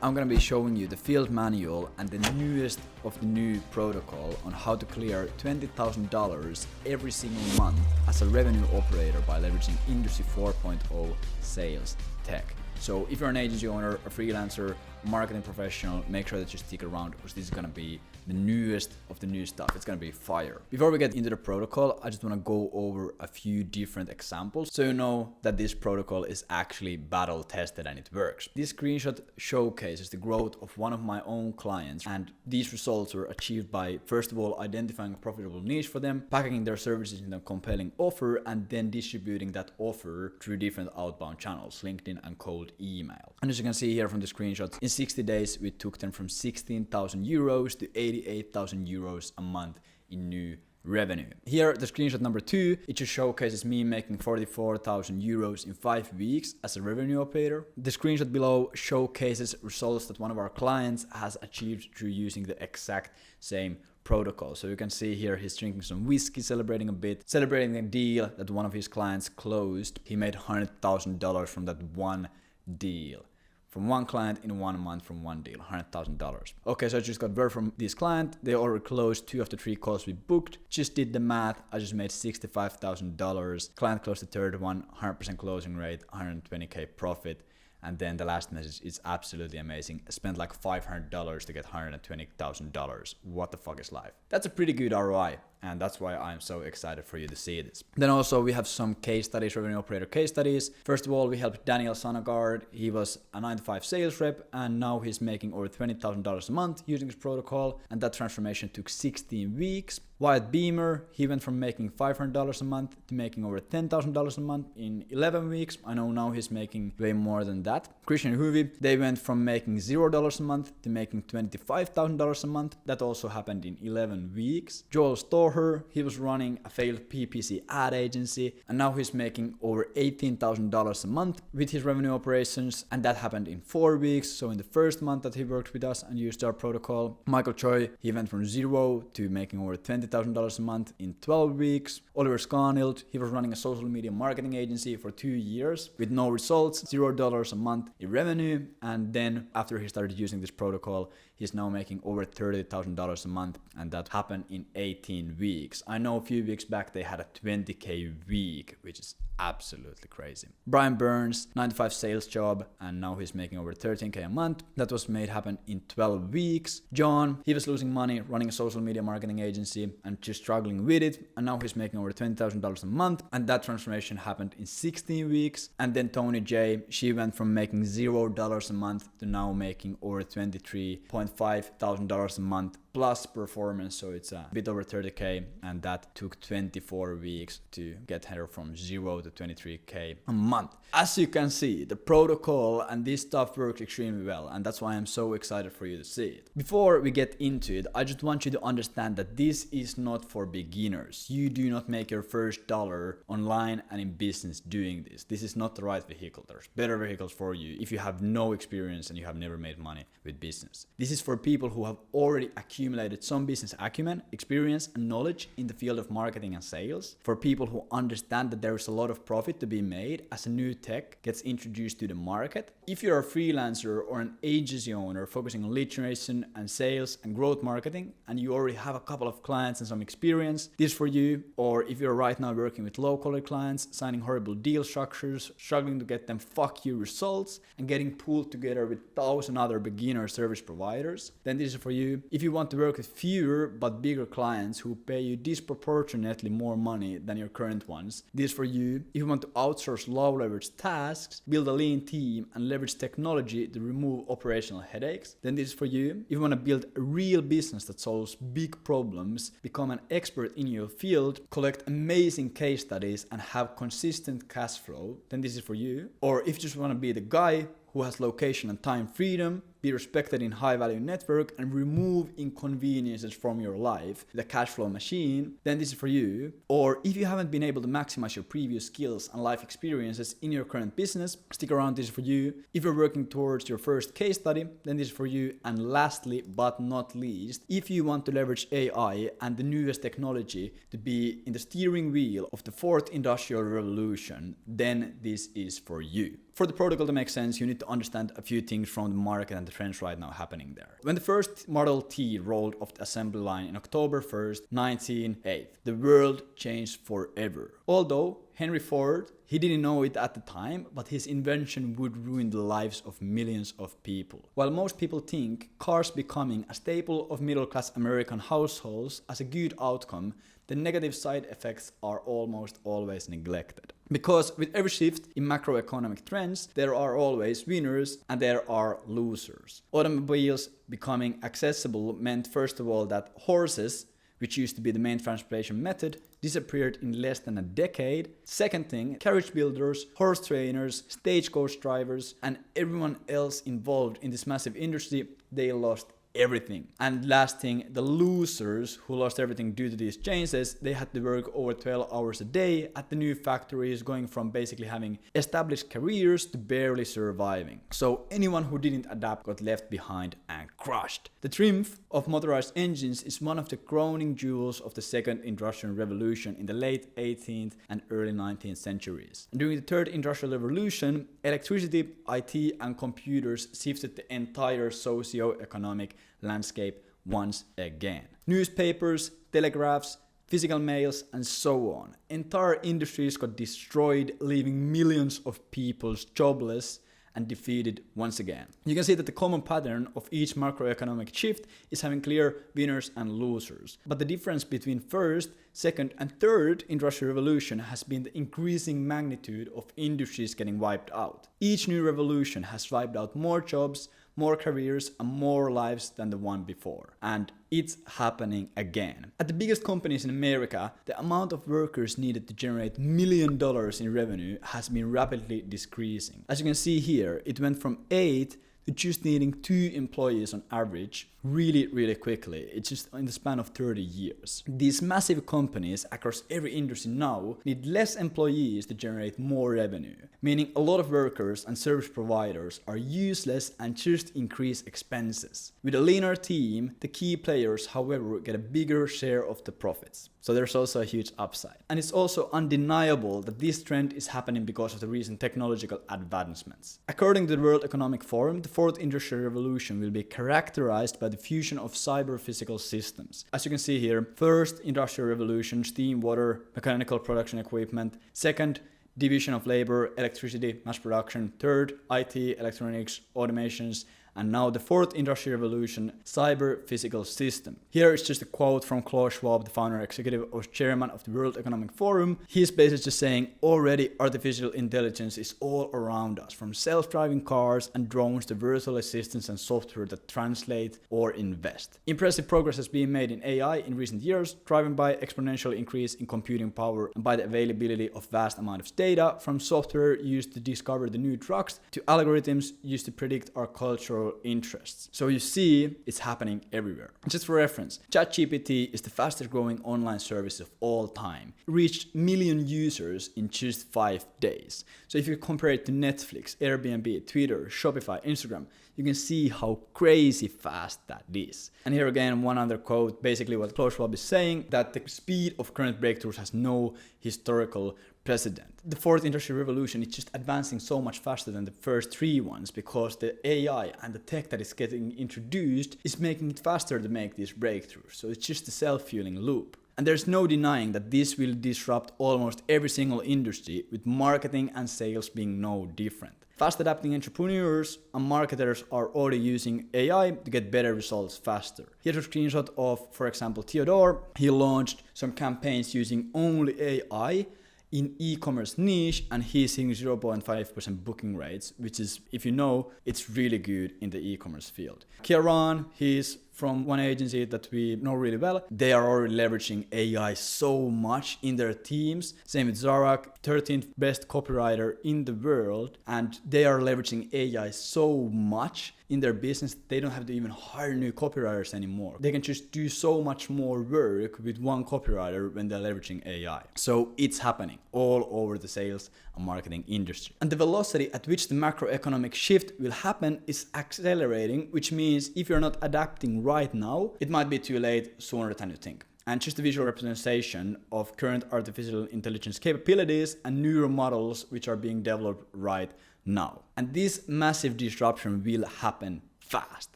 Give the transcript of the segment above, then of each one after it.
I'm gonna be showing you the field manual and the newest of the new protocol on how to clear $20,000 every single month as a revenue operator by leveraging Industry 4.0 sales tech. So if you're an agency owner, a freelancer, marketing professional, make sure that you stick around because this is gonna be the newest of the new stuff. It's gonna be fire. Before we get into the protocol, I just wanna go over a few different examples so you know that this protocol is actually battle tested and it works. This screenshot showcases the growth of one of my own clients, and these results were achieved by, first of all, identifying a profitable niche for them, packaging their services in a compelling offer, and then distributing that offer through different outbound channels, LinkedIn and cold email. And as you can see here from the screenshots, in 60 days, we took them from 16,000 euros to 88,000 euros a month in new revenue. Here, the screenshot number 2, it just showcases me making 44,000 euros in 5 weeks as a revenue operator. The screenshot below showcases results that one of our clients has achieved through using the exact same protocol. So you can see here he's drinking some whiskey, celebrating a bit, celebrating the deal that one of his clients closed. He made $100,000 from that one deal. From one client in 1 month from one deal, $100,000. Okay, so I just got word from this client. They already closed 2 of the 3 calls we booked. Just did the math. I just made $65,000. Client closed the third one, 100% closing rate, 120K profit. And then the last message is absolutely amazing. I spent like $500 to get $120,000. What the fuck is life? That's a pretty good ROI. And that's why I'm so excited for you to see this. Then also we have some case studies, revenue operator case studies. First of all, we helped Daniel Sonnegaard. He was a 9-to-5 sales rep and now he's making over $20,000 a month using this protocol. And that transformation took 16 weeks. Wyatt Beamer, he went from making $500 a month to making over $10,000 a month in 11 weeks. I know now he's making way more than that. Christian Huvi, they went from making $0 a month to making $25,000 a month. That also happened in 11 weeks. Joel Stoher, he was running a failed PPC ad agency and now he's making over $18,000 a month with his revenue operations, and that happened in 4 weeks. So in the first month that he worked with us and used our protocol. Michael Choi, he went from 0 to making over $20,000 a month in 12 weeks. Oliver Scanild, he was running a social media marketing agency for 2 years with no results, $0 a month in revenue, and then after he started using this protocol, he's now making over $30,000 a month, and that happened in 18 weeks. I know a few weeks back they had a 20K week, which is absolutely crazy. Brian Burns, 9-to-5 sales job, and now he's making over 13K a month. That was made happen in 12 weeks. John, he was losing money running a social media marketing agency and just struggling with it, and now he's making over $20,000 a month, and that transformation happened in 16 weeks. And then Tony J, she went from making $0 a month to now making over $23,500 a month plus performance, so it's a bit over 30K, and that took 24 weeks to get her from 0 to 23K a month. As you can see, the protocol and this stuff works extremely well, and that's why I'm so excited for you to see it. Before we get into it, I just want you to understand that this is not for beginners. You do not make your first dollar online and in business doing this. This is not the right vehicle. There's better vehicles for you if you have no experience and you have never made money with business. This is for people who have already accumulated some business acumen, experience, and knowledge in the field of marketing and sales. For people who understand that there is a lot of profit to be made as a new tech gets introduced to the market. If you're a freelancer or an agency owner focusing on lead generation and sales and growth marketing, and you already have a couple of clients and some experience, this is for you. Or if you're right now working with low-quality clients, signing horrible deal structures, struggling to get them fuck you results, and getting pulled together with 1,000 other beginner service providers, then this is for you. If you want to work with fewer but bigger clients who pay you disproportionately more money than your current ones, this is for you. If you want to outsource low leverage tasks, build a lean team, and leverage technology to remove operational headaches, then this is for you. If you want to build a real business that solves big problems, become an expert in your field, collect amazing case studies, and have consistent cash flow, then this is for you. Or if you just want to be the guy who has location and time freedom, be respected in high-value network, and remove inconveniences from your life, the cash flow machine, then this is for you. Or if you haven't been able to maximize your previous skills and life experiences in your current business, stick around, this is for you. If you're working towards your first case study, then this is for you. And lastly, but not least, if you want to leverage AI and the newest technology to be in the steering wheel of the 4th industrial revolution, then this is for you. For the protocol to make sense, you need to understand a few things from the market and the trends right now happening there. When the first Model T rolled off the assembly line in October 1st, 1908, the world changed forever. Although Henry Ford, he didn't know it at the time, but his invention would ruin the lives of millions of people. While most people think cars becoming a staple of middle-class American households as a good outcome, the negative side effects are almost always neglected. Because with every shift in macroeconomic trends, there are always winners and there are losers. Automobiles becoming accessible meant first of all that horses, which used to be the main transportation method, disappeared in less than a decade. Second thing, carriage builders, horse trainers, stagecoach drivers, and everyone else involved in this massive industry, they lost everything. And last thing, the losers who lost everything due to these changes, they had to work over 12 hours a day at the new factories, going from basically having established careers to barely surviving. So anyone who didn't adapt got left behind and crushed. The triumph of motorized engines is one of the crowning jewels of the second industrial revolution in the late 18th and early 19th centuries. And during the third industrial revolution, electricity, IT, and computers shifted the entire socio-economic landscape once again. Newspapers, telegraphs, physical mails, and so on. Entire industries got destroyed, leaving millions of people jobless and defeated once again. You can see that the common pattern of each macroeconomic shift is having clear winners and losers. But the difference between first, second, and third industrial revolution has been the increasing magnitude of industries getting wiped out. Each new revolution has wiped out more jobs, more careers, and more lives than the one before. And it's happening again. At the biggest companies in America, the amount of workers needed to generate $1 million in revenue has been rapidly decreasing. As you can see here, it went from 8 to just needing 2 employees on average really quickly. It's just in the span of 30 years. These massive companies across every industry now need less employees to generate more revenue, meaning a lot of workers and service providers are useless and just increase expenses. With a leaner team, the key players, however, get a bigger share of the profits. So there's also a huge upside. And it's also undeniable that this trend is happening because of the recent technological advancements. According to the World Economic Forum, the fourth industrial revolution will be characterized by the fusion of cyber-physical systems. As you can see here, first industrial revolution, steam, water, mechanical production equipment. Second, division of labor, electricity, mass production. Third, IT, electronics, automations. And now the fourth industrial revolution, cyber-physical system. Here is just a quote from Klaus Schwab, the founder and executive chairman of the World Economic Forum. He's basically just saying already artificial intelligence is all around us, from self-driving cars and drones to virtual assistants and software that translate or invest. Impressive progress has been made in AI in recent years, driven by exponential increase in computing power and by the availability of vast amount of data, from software used to discover the new drugs to algorithms used to predict our cultural interests. So you see, it's happening everywhere. Just for reference, ChatGPT is the fastest growing online service of all time. It reached 1 million users in just 5 days. So if you compare it to Netflix, Airbnb, Twitter, Shopify, Instagram, you can see how crazy fast that is. And here again, one other quote, basically what Klaus Schwab is saying, that the speed of current breakthroughs has no historical precedent. The fourth industrial revolution is just advancing so much faster than the first 3 ones because the AI and the tech that is getting introduced is making it faster to make these breakthroughs. So it's just a self-fueling loop. And there's no denying that this will disrupt almost every single industry, with marketing and sales being no different. Fast adapting entrepreneurs and marketers are already using AI to get better results faster. Here's a screenshot of, for example, Theodore. He launched some campaigns using only AI in e-commerce niche, and he's seeing 0.5% booking rates, which is, if you know, it's really good in the e-commerce field. Kieran, he's from one agency that we know really well. They are already leveraging AI so much in their teams. Same with Zarak, 13th best copywriter in the world, and they are leveraging AI so much in their business, they don't have to even hire new copywriters anymore. They can just do so much more work with one copywriter when they're leveraging AI. So it's happening all over the sales and marketing industry. And the velocity at which the macroeconomic shift will happen is accelerating, which means if you're not adapting right now, it might be too late sooner than you think. And just a visual representation of current artificial intelligence capabilities and neural models which are being developed right now. And this massive disruption will happen fast.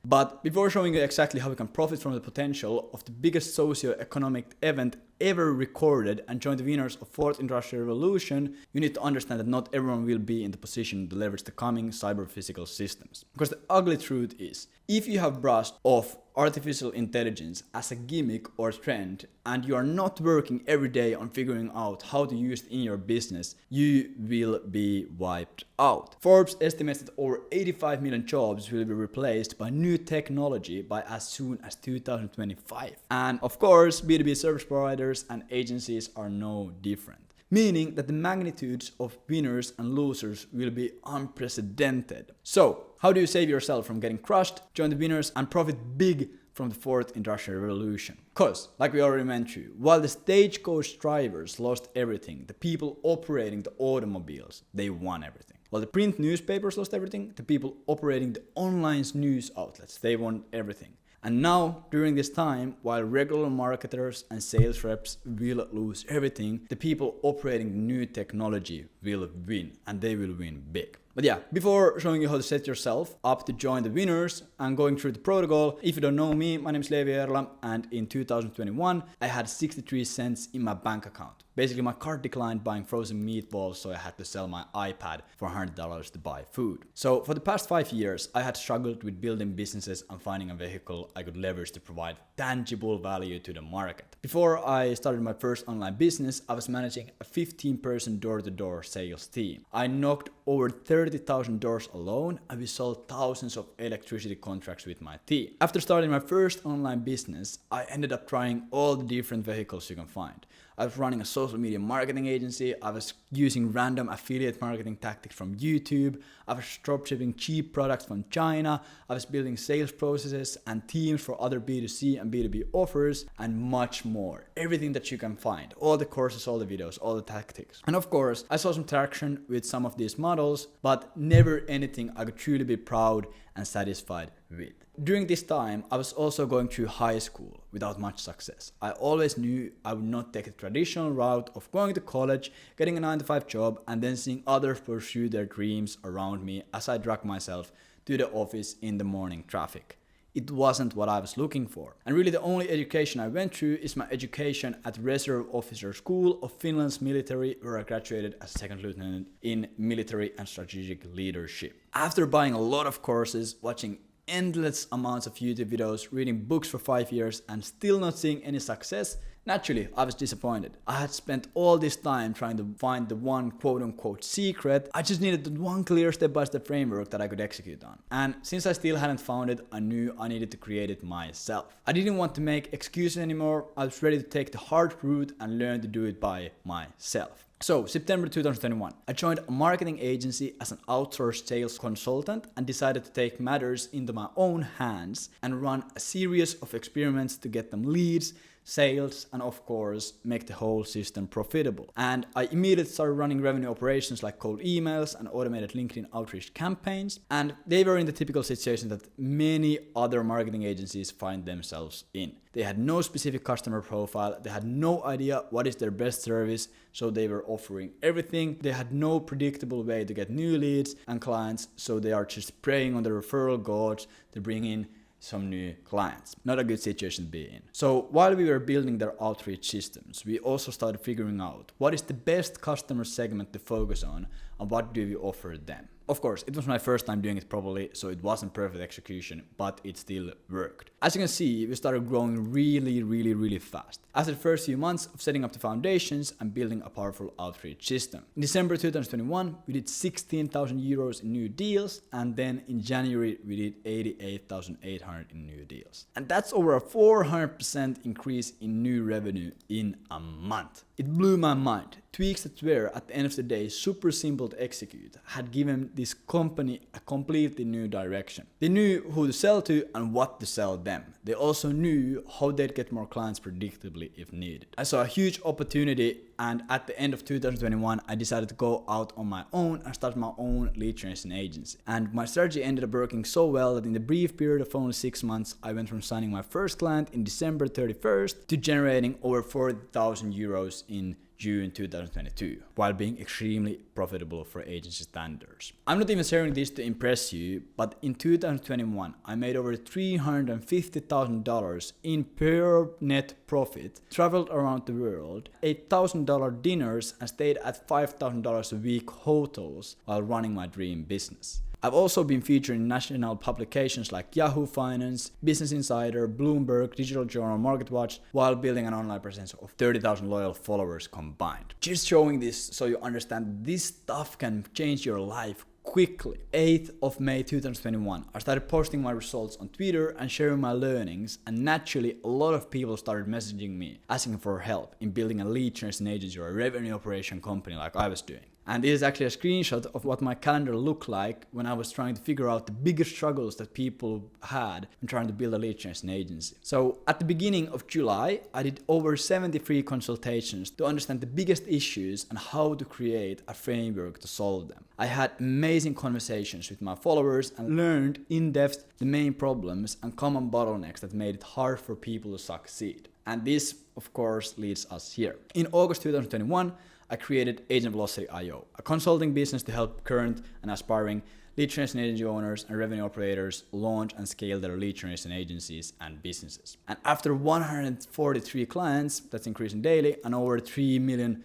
But before showing you exactly how we can profit from the potential of the biggest socio-economic event ever recorded and join the winners of Fourth Industrial Revolution, you need to understand that not everyone will be in the position to leverage the coming cyber-physical systems. Because the ugly truth is, if you have brushed off artificial intelligence as a gimmick or trend and you are not working every day on figuring out how to use it in your business, you will be wiped out. Forbes estimates that over 85 million jobs will be replaced by new technology by as soon as 2025. And of course, B2B service providers and agencies are no different. Meaning that the magnitudes of winners and losers will be unprecedented. So, how do you save yourself from getting crushed, join the winners and profit big from the Fourth Industrial Revolution? Cause, like we already mentioned, while the stagecoach drivers lost everything, the people operating the automobiles, they won everything. While the print newspapers lost everything, the people operating the online news outlets, they won everything. And now, during this time, while regular marketers and sales reps will lose everything, the people operating new technology will win, and they will win big. But yeah, before showing you how to set yourself up to join the winners and going through the protocol, if you don't know me, my name is Leevi Eerola, and in 2021, I had 63 cents in my bank account. Basically, my card declined buying frozen meatballs, so I had to sell my iPad for $100 to buy food. So for the past 5 years, I had struggled with building businesses and finding a vehicle I could leverage to provide tangible value to the market. Before I started my first online business, I was managing a 15-person door-to-door sales team. I knocked over 30,000 doors alone, and we sold thousands of electricity contracts with my team. After starting my first online business, I ended up trying all the different vehicles you can find. I was running a social media marketing agency, I was using random affiliate marketing tactics from YouTube, I was dropshipping cheap products from China, I was building sales processes and teams for other B2C and B2B offers, and much more. Everything that you can find, all the courses, all the videos, all the tactics. And of course, I saw some traction with some of these models, but never anything I could truly be proud and satisfied with. During this time, I was also going through high school without much success. I always knew I would not take the traditional route of going to college, getting a 9-to-5 job, and then seeing others pursue their dreams around me as I dragged myself to the office in the morning traffic. It wasn't what I was looking for. And really the only education I went through is my education at Reserve Officer School of Finland's military, where I graduated as second lieutenant in military and strategic leadership. After buying a lot of courses, watching endless amounts of YouTube videos, reading books for 5 years and still not seeing any success, naturally I was disappointed. I had spent all this time trying to find the one quote-unquote secret. I just needed the one clear step-by-step framework that I could execute on. And since I still hadn't found it, I knew I needed to create it myself. I didn't want to make excuses anymore. I was ready to take the hard route and learn to do it by myself. So, September 2021, I joined a marketing agency as an outsourced sales consultant and decided to take matters into my own hands and run a series of experiments to get them leads, sales, and of course, make the whole system profitable. And I immediately started running revenue operations like cold emails and automated LinkedIn outreach campaigns. And they were in the typical situation that many other marketing agencies find themselves in. They had no specific customer profile, they had no idea what is their best service, so they were offering everything. They had no predictable way to get new leads and clients, so they are just preying on the referral gods to bring in some new clients. Not a good situation to be in. So while we were building their outreach systems, we also started figuring out what is the best customer segment to focus on and what do we offer them. Of course, it was my first time doing it properly, so it wasn't perfect execution, but it still worked. As you can see, we started growing really fast. After the first few months of setting up the foundations and building a powerful outreach system. In December 2021, we did 16,000 euros in new deals, and then in January, we did 88,800 in new deals. And that's over a 400% increase in new revenue in a month. It blew my mind. Tweaks that were, at the end of the day, super simple to execute had given this company a completely new direction. They knew who to sell to and what to sell them. They also knew how they'd get more clients predictably if needed. I saw a huge opportunity, and at the end of 2021, I decided to go out on my own and start my own lead generation agency. And my strategy ended up working so well that in the brief period of only 6 months, I went from signing my first client in December 31st to generating over 40,000 euros in June 2022, while being extremely profitable for agency standards. I'm not even sharing this to impress you, but in 2021 I made over $350,000 in pure net profit, traveled around the world, ate $1,000 dinners and stayed at $5,000 a week hotels while running my dream business. I've also been featured in national publications like Yahoo Finance, Business Insider, Bloomberg, Digital Journal, MarketWatch, while building an online presence of 30,000 loyal followers combined. Just showing this so you understand this stuff can change your life quickly. 8th of May 2021, I started posting my results on Twitter and sharing my learnings, and naturally a lot of people started messaging me asking for help in building a lead generation agency or a revenue operation company like I was doing. And this is actually a screenshot of what my calendar looked like when I was trying to figure out the biggest struggles that people had when trying to build a lead generation agency. So at the beginning of July, I did over 73 consultations to understand the biggest issues and how to create a framework to solve them. I had amazing conversations with my followers and learned in depth the main problems and common bottlenecks that made it hard for people to succeed. And this, of course, leads us here. In August 2021, I created Agent Velocity.io, a consulting business to help current and aspiring lead generation agency owners and revenue operators launch and scale their lead generation agencies and businesses. And after 143 clients, that's increasing daily, and over $3 million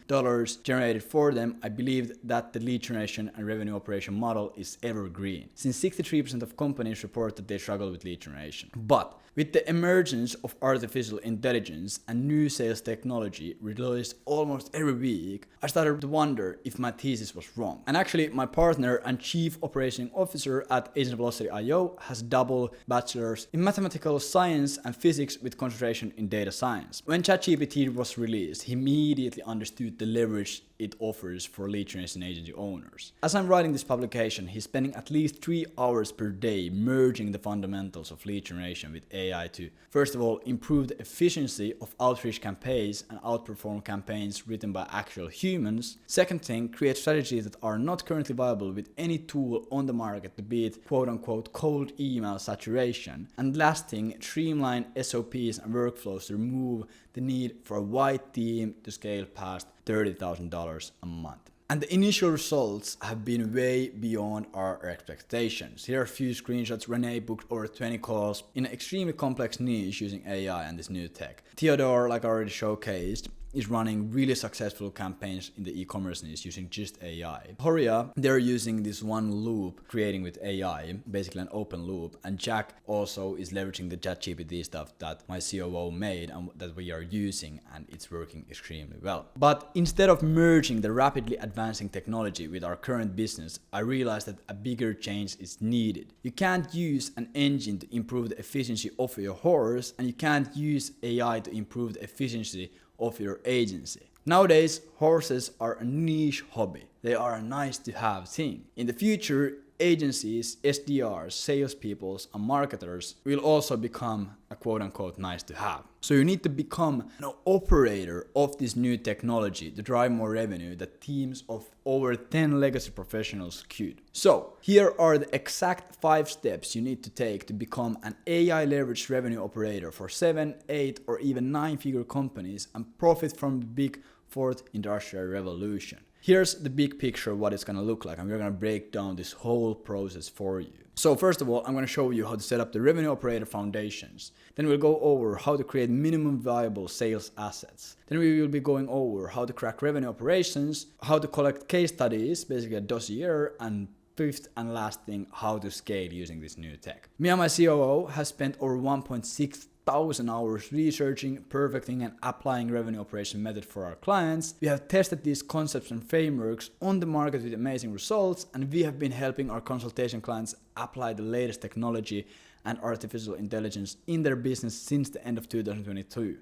generated for them, I believe that the lead generation and revenue operation model is evergreen, since 63% of companies report that they struggle with lead generation. But with the emergence of artificial intelligence and new sales technology released almost every week, I started to wonder if my thesis was wrong. And actually, my partner and chief operating officer at Agent Velocity.io has double bachelor's in mathematical science and physics with concentration in data science. When ChatGPT was released, he immediately understood the leverage it offers for lead generation agency owners. As I'm writing this publication, he's spending at least 3 hours per day merging the fundamentals of lead generation with AI to, first of all, improve the efficiency of outreach campaigns and outperform campaigns written by actual humans. Second thing, create strategies that are not currently viable with any tool on the market to beat quote-unquote cold email saturation. And last thing, streamline SOPs and workflows to remove the need for a wide team to scale past $30,000 a month. And the initial results have been way beyond our expectations. Here are a few screenshots. Renee booked over 20 calls in an extremely complex niche using AI and this new tech. Theodore, like I already showcased, is running really successful campaigns in the e-commerce niche using just AI. Horia, they're using this one loop creating with AI, basically an open loop. And Jack also is leveraging the ChatGPT stuff that my COO made and that we are using, and it's working extremely well. But instead of merging the rapidly advancing technology with our current business, I realized that a bigger change is needed. You can't use an engine to improve the efficiency of your horse, and you can't use AI to improve the efficiency of your agency. Nowadays, horses are a niche hobby. They are a nice to have thing. In the future, agencies, SDRs, salespeople, and marketers will also become a quote-unquote nice to have. So you need to become an operator of this new technology to drive more revenue that teams of over 10 legacy professionals could. So here are the exact 5 steps you need to take to become an AI leveraged revenue operator for 7, 8, or even 9-figure companies and profit from the big 4th industrial revolution. Here's the big picture of what it's going to look like, and we're going to break down this whole process for you. So first of all, I'm going to show you how to set up the revenue operator foundations. Then we'll go over how to create minimum viable sales assets. Then we will be going over how to crack revenue operations, how to collect case studies, basically a dossier, and 5th and last thing, how to scale using this new tech. Me and my COO has spent over 1,600 hours researching, perfecting, and applying revenue operation method for our clients. We have tested these concepts and frameworks on the market with amazing results, and we have been helping our consultation clients apply the latest technology and artificial intelligence in their business since the end of 2022.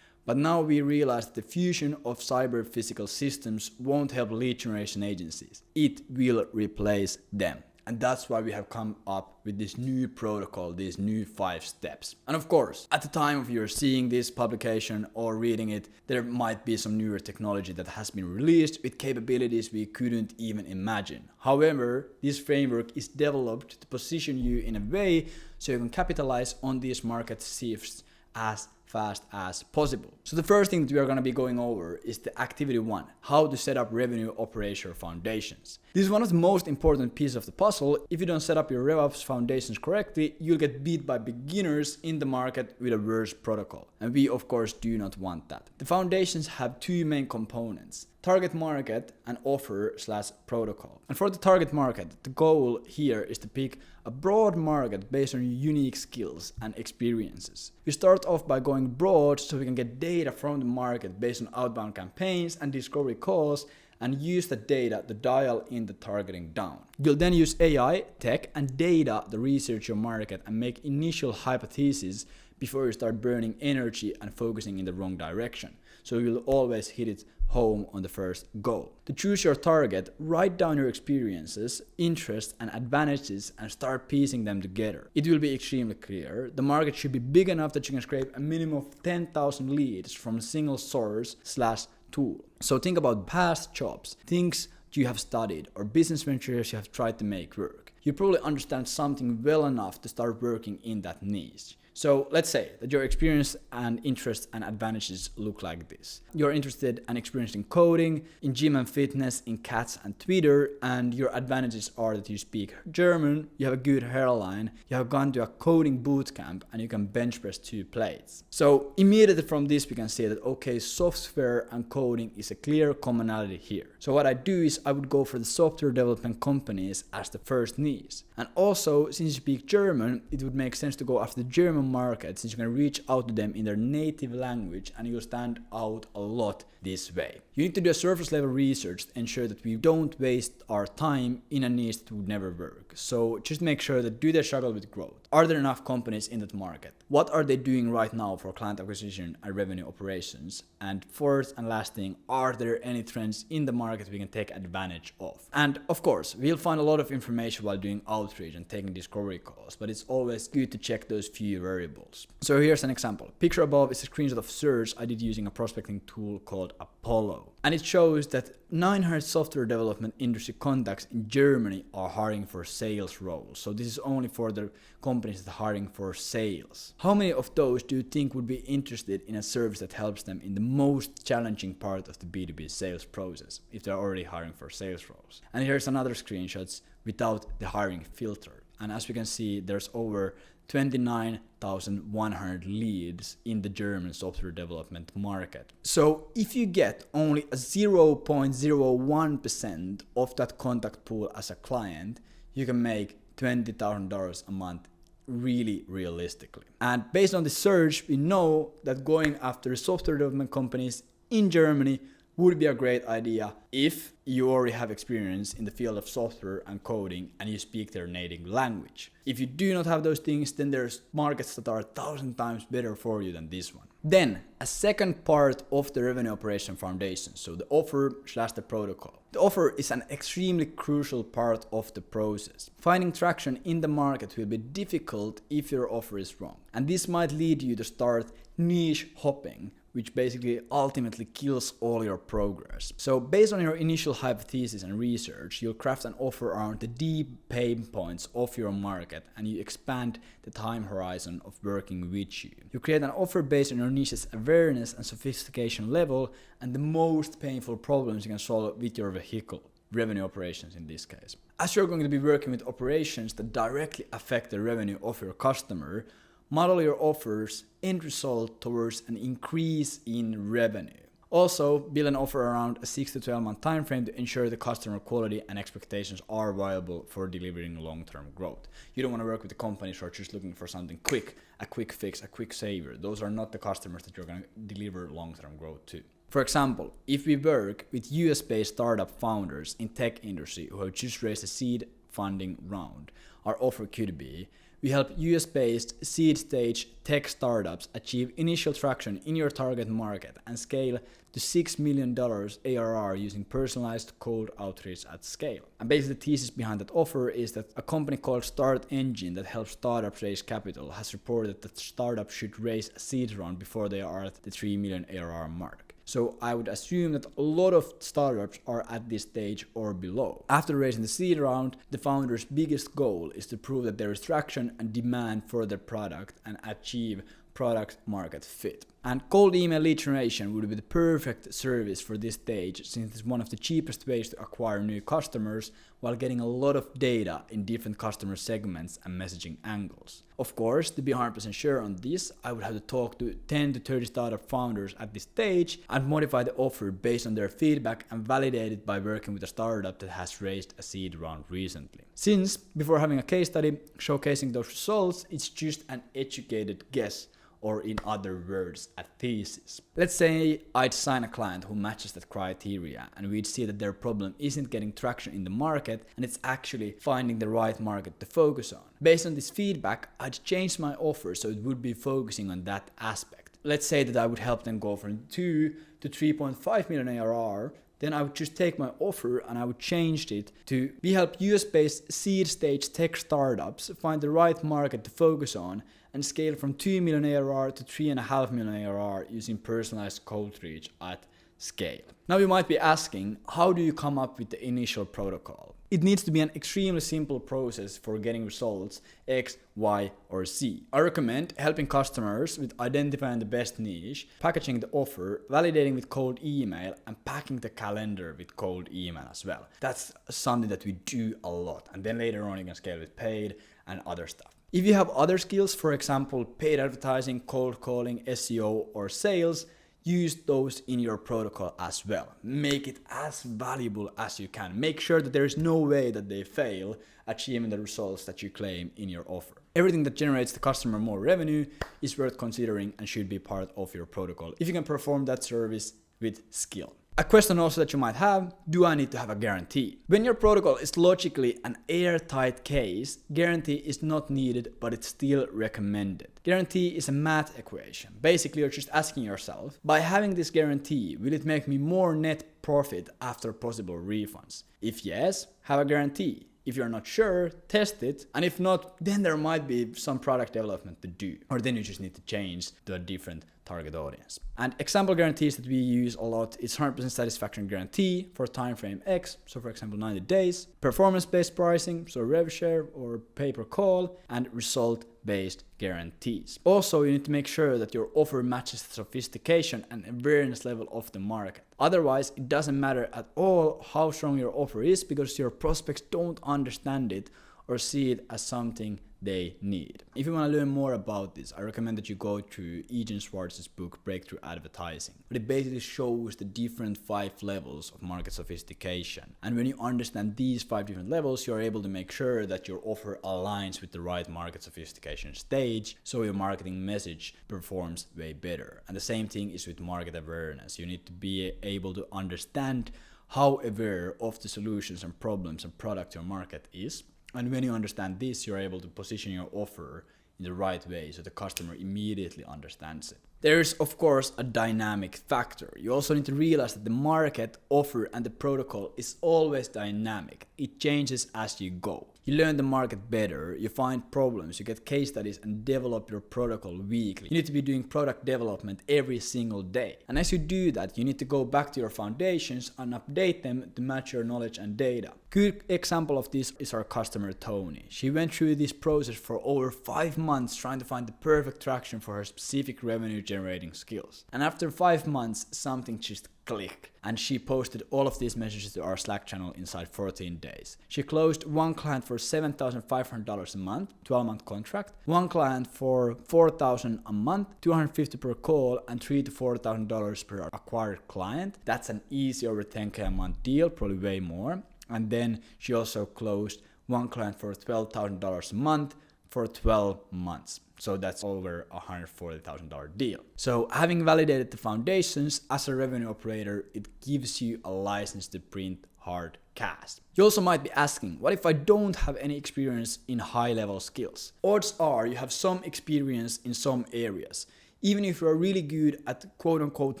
But now we realize that the fusion of cyber physical systems won't help lead generation agencies. It will replace them. And that's why we have come up with this new protocol, these new 5 steps. And of course, at the time of you seeing this publication or reading it, there might be some newer technology that has been released with capabilities we couldn't even imagine. However, this framework is developed to position you in a way so you can capitalize on these market shifts as fast as possible. So the first thing that we are going to be going over is the activity 1, how to set up revenue operation foundations. This is one of the most important pieces of the puzzle. If you don't set up your RevOps foundations correctly, you'll get beat by beginners in the market with a worse protocol. And we of course do not want that. The foundations have two main components: target market and offer/protocol. And for the target market, the goal here is to pick a broad market based on your unique skills and experiences. We start off by going broad so we can get data from the market based on outbound campaigns and discovery calls, and use the data to dial in the targeting down. You'll then use AI, tech, and data to research your market and make initial hypotheses before you start burning energy and focusing in the wrong direction. So you'll always hit it home on the first go. To choose your target, write down your experiences, interests, and advantages and start piecing them together. It will be extremely clear. The market should be big enough that you can scrape a minimum of 10,000 leads from a single source/tool. So think about past jobs, things you have studied, or business ventures you have tried to make work. You probably understand something well enough to start working in that niche. So let's say that your experience and interests and advantages look like this. You're interested and experienced in coding, in gym and fitness, in cats and Twitter, and your advantages are that you speak German, you have a good hairline, you have gone to a coding bootcamp, and you can bench press 2 plates. So immediately from this we can say that okay, software and coding is a clear commonality here. So what I do is I would go for the software development companies as the first niche. And also, since you speak German, it would make sense to go after the German market, since you can reach out to them in their native language and you'll stand out a lot this way. You need to do a surface level research to ensure that we don't waste our time in a niche that would never work. So just make sure that do they struggle with growth? Are there enough companies in that market? What are they doing right now for client acquisition and revenue operations? And fourth and last thing, are there any trends in the market we can take advantage of? And of course, we'll find a lot of information while doing outreach and taking discovery calls, but it's always good to check those few variables. So here's an example. Picture above is a screenshot of search I did using a prospecting tool called Apollo. And it shows that 900 software development industry contacts in Germany are hiring for sales roles. So this is only for the companies that are hiring for sales. How many of those do you think would be interested in a service that helps them in the most challenging part of the B2B sales process if they're already hiring for sales roles? And here's another screenshots without the hiring filter. And as we can see, there's over 29,100 leads in the German software development market. So if you get only a 0.01% of that contact pool as a client, you can make $20,000 a month really realistically. And based on the search, we know that going after software development companies in Germany would be a great idea if you already have experience in the field of software and coding and you speak their native language. If you do not have those things, then there's markets that are 1,000 times better for you than this one. Then a second part of the revenue operation foundation, so the offer/the protocol. The offer is an extremely crucial part of the process. Finding traction in the market will be difficult if your offer is wrong. And this might lead you to start niche hopping, which basically ultimately kills all your progress. So based on your initial hypothesis and research, you'll craft an offer around the deep pain points of your market and you expand the time horizon of working with you. You create an offer based on your niche's awareness and sophistication level and the most painful problems you can solve with your vehicle, revenue operations in this case. As you're going to be working with operations that directly affect the revenue of your customer, model your offers end result towards an increase in revenue. Also, build an offer around a 6 to 12 month time frame to ensure the customer quality and expectations are viable for delivering long-term growth. You don't want to work with the companies who are just looking for something quick, a quick fix, a quick saver. Those are not the customers that you're going to deliver long-term growth to. For example, if we work with US-based startup founders in tech industry who have just raised a seed funding round, our offer could be: we help US-based seed stage tech startups achieve initial traction in your target market and scale to $6 million ARR using personalized cold outreach at scale. And basically the thesis behind that offer is that a company called Start Engine that helps startups raise capital has reported that startups should raise a seed round before they are at the 3 million ARR mark. So I would assume that a lot of startups are at this stage or below. After raising the seed round, the founder's biggest goal is to prove that there is traction and demand for their product and achieve product market fit. And cold email lead generation would be the perfect service for this stage, since it's one of the cheapest ways to acquire new customers while getting a lot of data in different customer segments and messaging angles. Of course, to be 100% sure on this, I would have to talk to 10 to 30 startup founders at this stage and modify the offer based on their feedback and validate it by working with a startup that has raised a seed round recently. Since, before having a case study showcasing those results, it's just an educated guess, or in other words, a thesis. Let's say I'd sign a client who matches that criteria, and we'd see that their problem isn't getting traction in the market and it's actually finding the right market to focus on. Based on this feedback, I'd change my offer so it would be focusing on that aspect. Let's say that I would help them go from 2 to 3.5 million ARR. Then I would just take my offer and I would change it to we help US-based seed stage tech startups find the right market to focus on and scale from 2 million ARR to 3.5 million ARR using personalized cold reach at scale. Now you might be asking, how do you come up with the initial protocol? It needs to be an extremely simple process for getting results X, Y, or Z. I recommend helping customers with identifying the best niche, packaging the offer, validating with cold email, and packing the calendar with cold email as well. That's something that we do a lot. And then later on you can scale with paid and other stuff. If you have other skills, for example, paid advertising, cold calling, SEO, or sales, use those in your protocol as well. Make it as valuable as you can. Make sure that there is no way that they fail achieving the results that you claim in your offer. Everything that generates the customer more revenue is worth considering and should be part of your protocol if you can perform that service with skill. A question also that you might have, do I need to have a guarantee? When your protocol is logically an airtight case, guarantee is not needed, but it's still recommended. Guarantee is a math equation. Basically, you're just asking yourself, by having this guarantee, will it make me more net profit after possible refunds? If yes, have a guarantee. If you're not sure, test it. And if not, then there might be some product development to do. Or then you just need to change to a different target audience. And example guarantees that we use a lot is 100% satisfaction guarantee for time frame X, so for example 90 days, performance-based pricing, so rev share or pay per call, and result-based guarantees. Also, you need to make sure that your offer matches the sophistication and awareness level of the market. Otherwise, it doesn't matter at all how strong your offer is because your prospects don't understand it or see it as something they need. If you want to learn more about this, I recommend that you go through Eugene Schwartz's book Breakthrough Advertising. But it basically shows the different 5 levels of market sophistication. And when you understand these 5 different levels, you're able to make sure that your offer aligns with the right market sophistication stage, so your marketing message performs way better. And the same thing is with market awareness. You need to be able to understand how aware of the solutions and problems and product your market is. And when you understand this, you're able to position your offer in the right way so the customer immediately understands it. There's of course a dynamic factor. You also need to realize that the market, offer, and the protocol is always dynamic. It changes as you go. You learn the market better, you find problems, you get case studies and develop your protocol weekly. You need to be doing product development every single day. And as you do that, you need to go back to your foundations and update them to match your knowledge and data. Good example of this is our customer Tony. She went through this process for over 5 months trying to find the perfect traction for her specific revenue generating skills. And after 5 months, something just clicked. And she posted all of these messages to our Slack channel inside 14 days. She closed one client for $7,500 a month, 12-month contract, one client for $4,000 a month, $250 per call, and $3,000 to $4,000 per acquired client. That's an easy over 10K a month deal, probably way more. And then she also closed one client for $12,000 a month for 12 months. So that's over a $140,000 deal. So having validated the foundations as a revenue operator, it gives you a license to print hard cash. You also might be asking, what if I don't have any experience in high level skills? Odds are you have some experience in some areas. Even if you are really good at quote unquote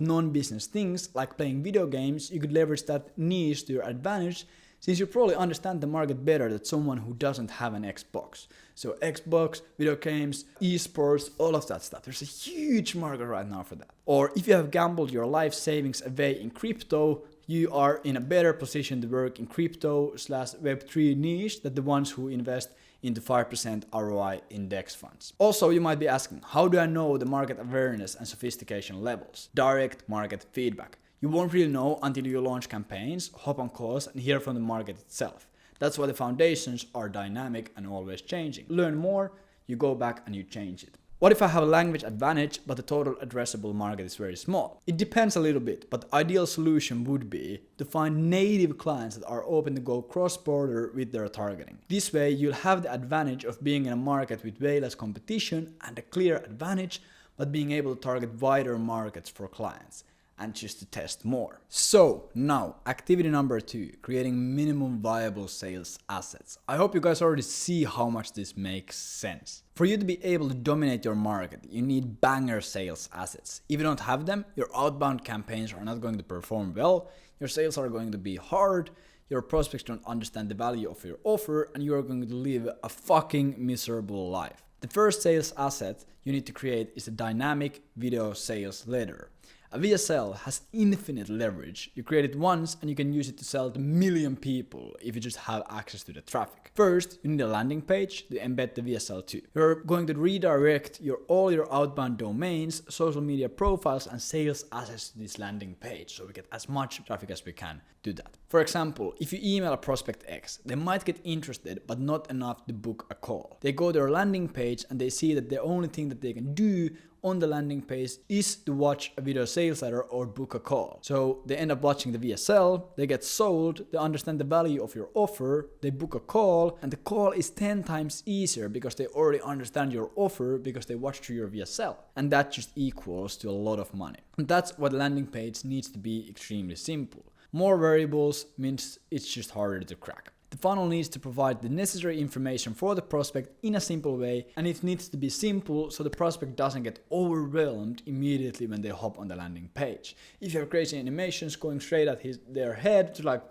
non-business things like playing video games, you could leverage that niche to your advantage, since you probably understand the market better than someone who doesn't have an Xbox. So Xbox, video games, esports, all of that stuff. There's a huge market right now for that. Or if you have gambled your life savings away in crypto, you are in a better position to work in crypto/Web3 niche than the ones who invest into 5% ROI index funds. Also, you might be asking, how do I know the market awareness and sophistication levels? Direct market feedback. You won't really know until you launch campaigns, hop on calls, and hear from the market itself. That's why the foundations are dynamic and always changing. Learn more, you go back and you change it. What if I have a language advantage, but the total addressable market is very small? It depends a little bit, but the ideal solution would be to find native clients that are open to go cross-border with their targeting. This way, you'll have the advantage of being in a market with way less competition and a clear advantage, but being able to target wider markets for clients and just to test more. So now, activity number 2, creating minimum viable sales assets. I hope you guys already see how much this makes sense. For you to be able to dominate your market, you need banger sales assets. If you don't have them, your outbound campaigns are not going to perform well, your sales are going to be hard, your prospects don't understand the value of your offer, and you are going to live a fucking miserable life. The first sales asset you need to create is a dynamic video sales letter. A VSL has infinite leverage. You create it once and you can use it to sell to a million people if you just have access to the traffic. First, you need a landing page to embed the VSL to. You're going to redirect all your outbound domains, social media profiles, and sales assets to this landing page so we get as much traffic as we can to that. For example, if you email a prospect X, they might get interested but not enough to book a call. They go to their landing page and they see that the only thing that they can do on the landing page is to watch a video sales letter or book a call. So they end up watching the VSL, they get sold, they understand the value of your offer, they book a call, and the call is 10 times easier because they already understand your offer because they watched through your VSL. And that just equals to a lot of money. And that's what landing page needs to be extremely simple. More variables means it's just harder to crack. The funnel needs to provide the necessary information for the prospect in a simple way, and it needs to be simple so the prospect doesn't get overwhelmed immediately when they hop on the landing page. If you have crazy animations going straight at their head, to like,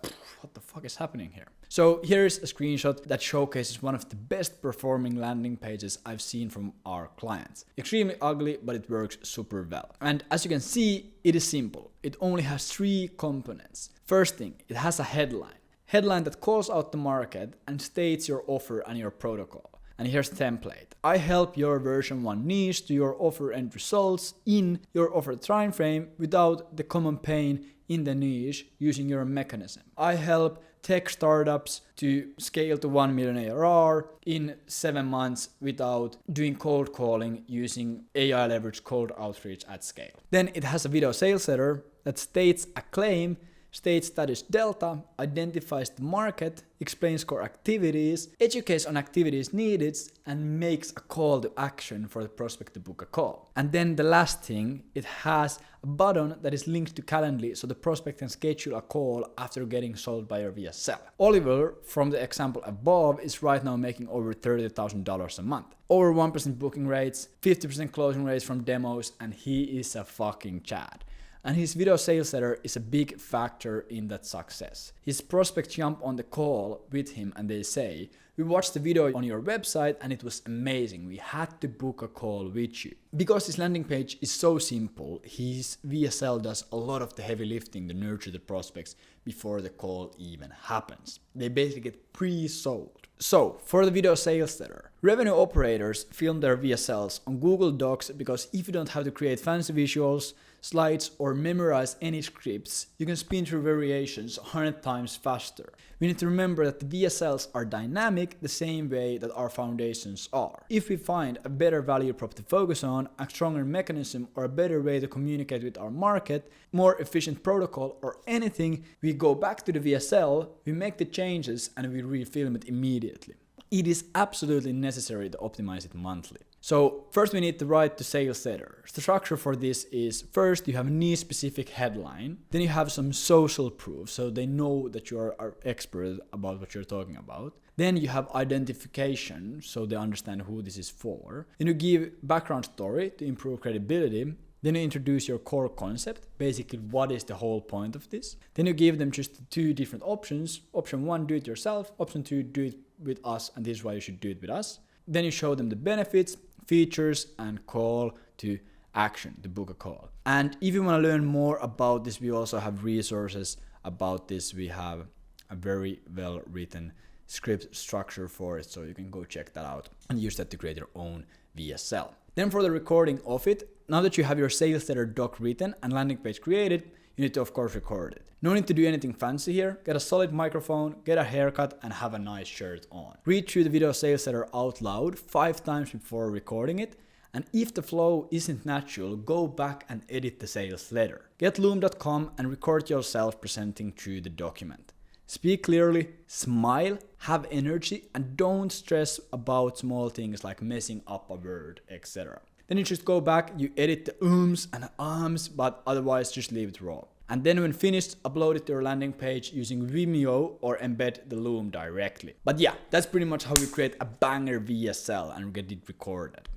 what the fuck is happening here? So here's a screenshot that showcases one of the best performing landing pages I've seen from our clients. Extremely ugly, but it works super well. And as you can see, it is simple. It only has 3 components. First thing, it has a headline. Headline that calls out the market and states your offer and your protocol. And here's the template. I help your version 1 niche to your offer and results in your offer time frame without the common pain in the niche using your mechanism. I help tech startups to scale to 1 million ARR in 7 months without doing cold calling using AI leveraged cold outreach at scale. Then it has a video sales letter that states a claim, states status delta, identifies the market, explains core activities, educates on activities needed, and makes a call to action for the prospect to book a call. And then the last thing, it has a button that is linked to Calendly so the prospect can schedule a call after getting sold by your VSL. Oliver, from the example above, is right now making over $30,000 a month. Over 1% booking rates, 50% closing rates from demos, and he is a fucking Chad. And his video sales letter is a big factor in that success. His prospects jump on the call with him and they say, we watched the video on your website and it was amazing. We had to book a call with you. Because his landing page is so simple, his VSL does a lot of the heavy lifting to nurture the prospects before the call even happens. They basically get pre-sold. So, for the video sales letter, revenue operators film their VSLs on Google Docs because if you don't have to create fancy visuals, slides, or memorize any scripts, you can spin through variations 100 times faster. We need to remember that the VSLs are dynamic the same way that our foundations are. If we find a better value prop to focus on, a stronger mechanism, or a better way to communicate with our market, more efficient protocol, or anything, we go back to the VSL, we make the changes, and we refilm it immediately. It is absolutely necessary to optimize it monthly. So first we need to write the sales letter. The structure for this is first you have a niche specific headline, then you have some social proof so they know that you are an expert about what you're talking about. Then you have identification so they understand who this is for. Then you give background story to improve credibility. Then you introduce your core concept, basically what is the whole point of this. Then you give them just 2 different options. Option 1, do it yourself. Option 2, do it with us, and this is why you should do it with us. Then you show them the benefits, features, and call to action, to book a call. And if you want to learn more about this, we also have resources about this. We have a very well written script structure for it, so you can go check that out and use that to create your own VSL. Then for the recording of it, now that you have your sales letter doc written and landing page created, you need to of course record it. No need to do anything fancy here. Get a solid microphone, get a haircut, and have a nice shirt on. Read through the video sales letter out loud 5 times before recording it, and if the flow isn't natural, go back and edit the sales letter. Get loom.com and record yourself presenting through the document. Speak clearly, smile, have energy, and don't stress about small things like messing up a word, etc. Then you just go back, you edit the ums and ahs, but otherwise just leave it raw. And then when finished, upload it to your landing page using Vimeo or embed the Loom directly. But yeah, that's pretty much how you create a banger VSL and get it recorded.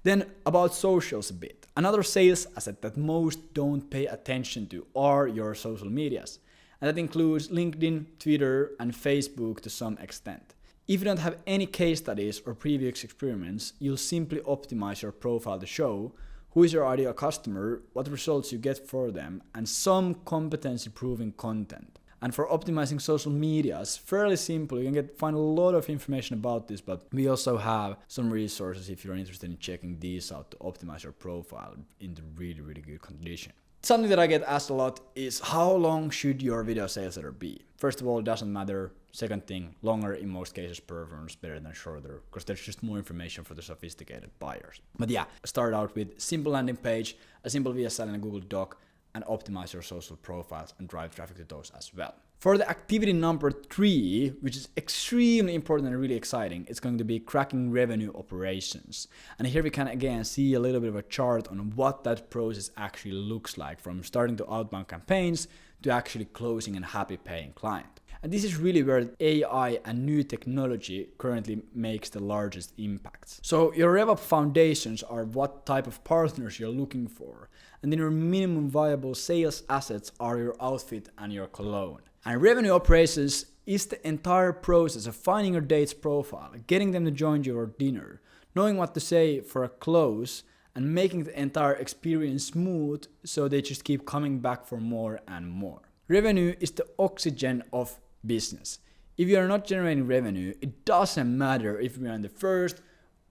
Then about socials a bit. Another sales asset that most don't pay attention to are your social medias. And that includes LinkedIn, Twitter, and Facebook to some extent. If you don't have any case studies or previous experiments, you'll simply optimize your profile to show who is your ideal customer, what results you get for them, and some competency-proving content. And for optimizing social media, it's fairly simple. You can find a lot of information about this, but we also have some resources if you're interested in checking these out to optimize your profile into really, really good condition. Something that I get asked a lot is how long should your video sales letter be? First of all, it doesn't matter. Second thing, longer in most cases performs better than shorter because there's just more information for the sophisticated buyers. But yeah, start out with simple landing page, a simple VSL in a Google Doc, and optimize your social profiles and drive traffic to those as well. For the activity number 3, which is extremely important and really exciting, it's going to be cracking revenue operations. And here we can again see a little bit of a chart on what that process actually looks like, from starting to outbound campaigns to actually closing and happy paying client. And this is really where AI and new technology currently makes the largest impacts. So your RevUp foundations are what type of partners you're looking for. And then your minimum viable sales assets are your outfit and your cologne. And revenue operations is the entire process of finding your date's profile, getting them to join your dinner, knowing what to say for a close, and making the entire experience smooth so they just keep coming back for more and more. Revenue is the oxygen of business. If you are not generating revenue, it doesn't matter if we are in the first,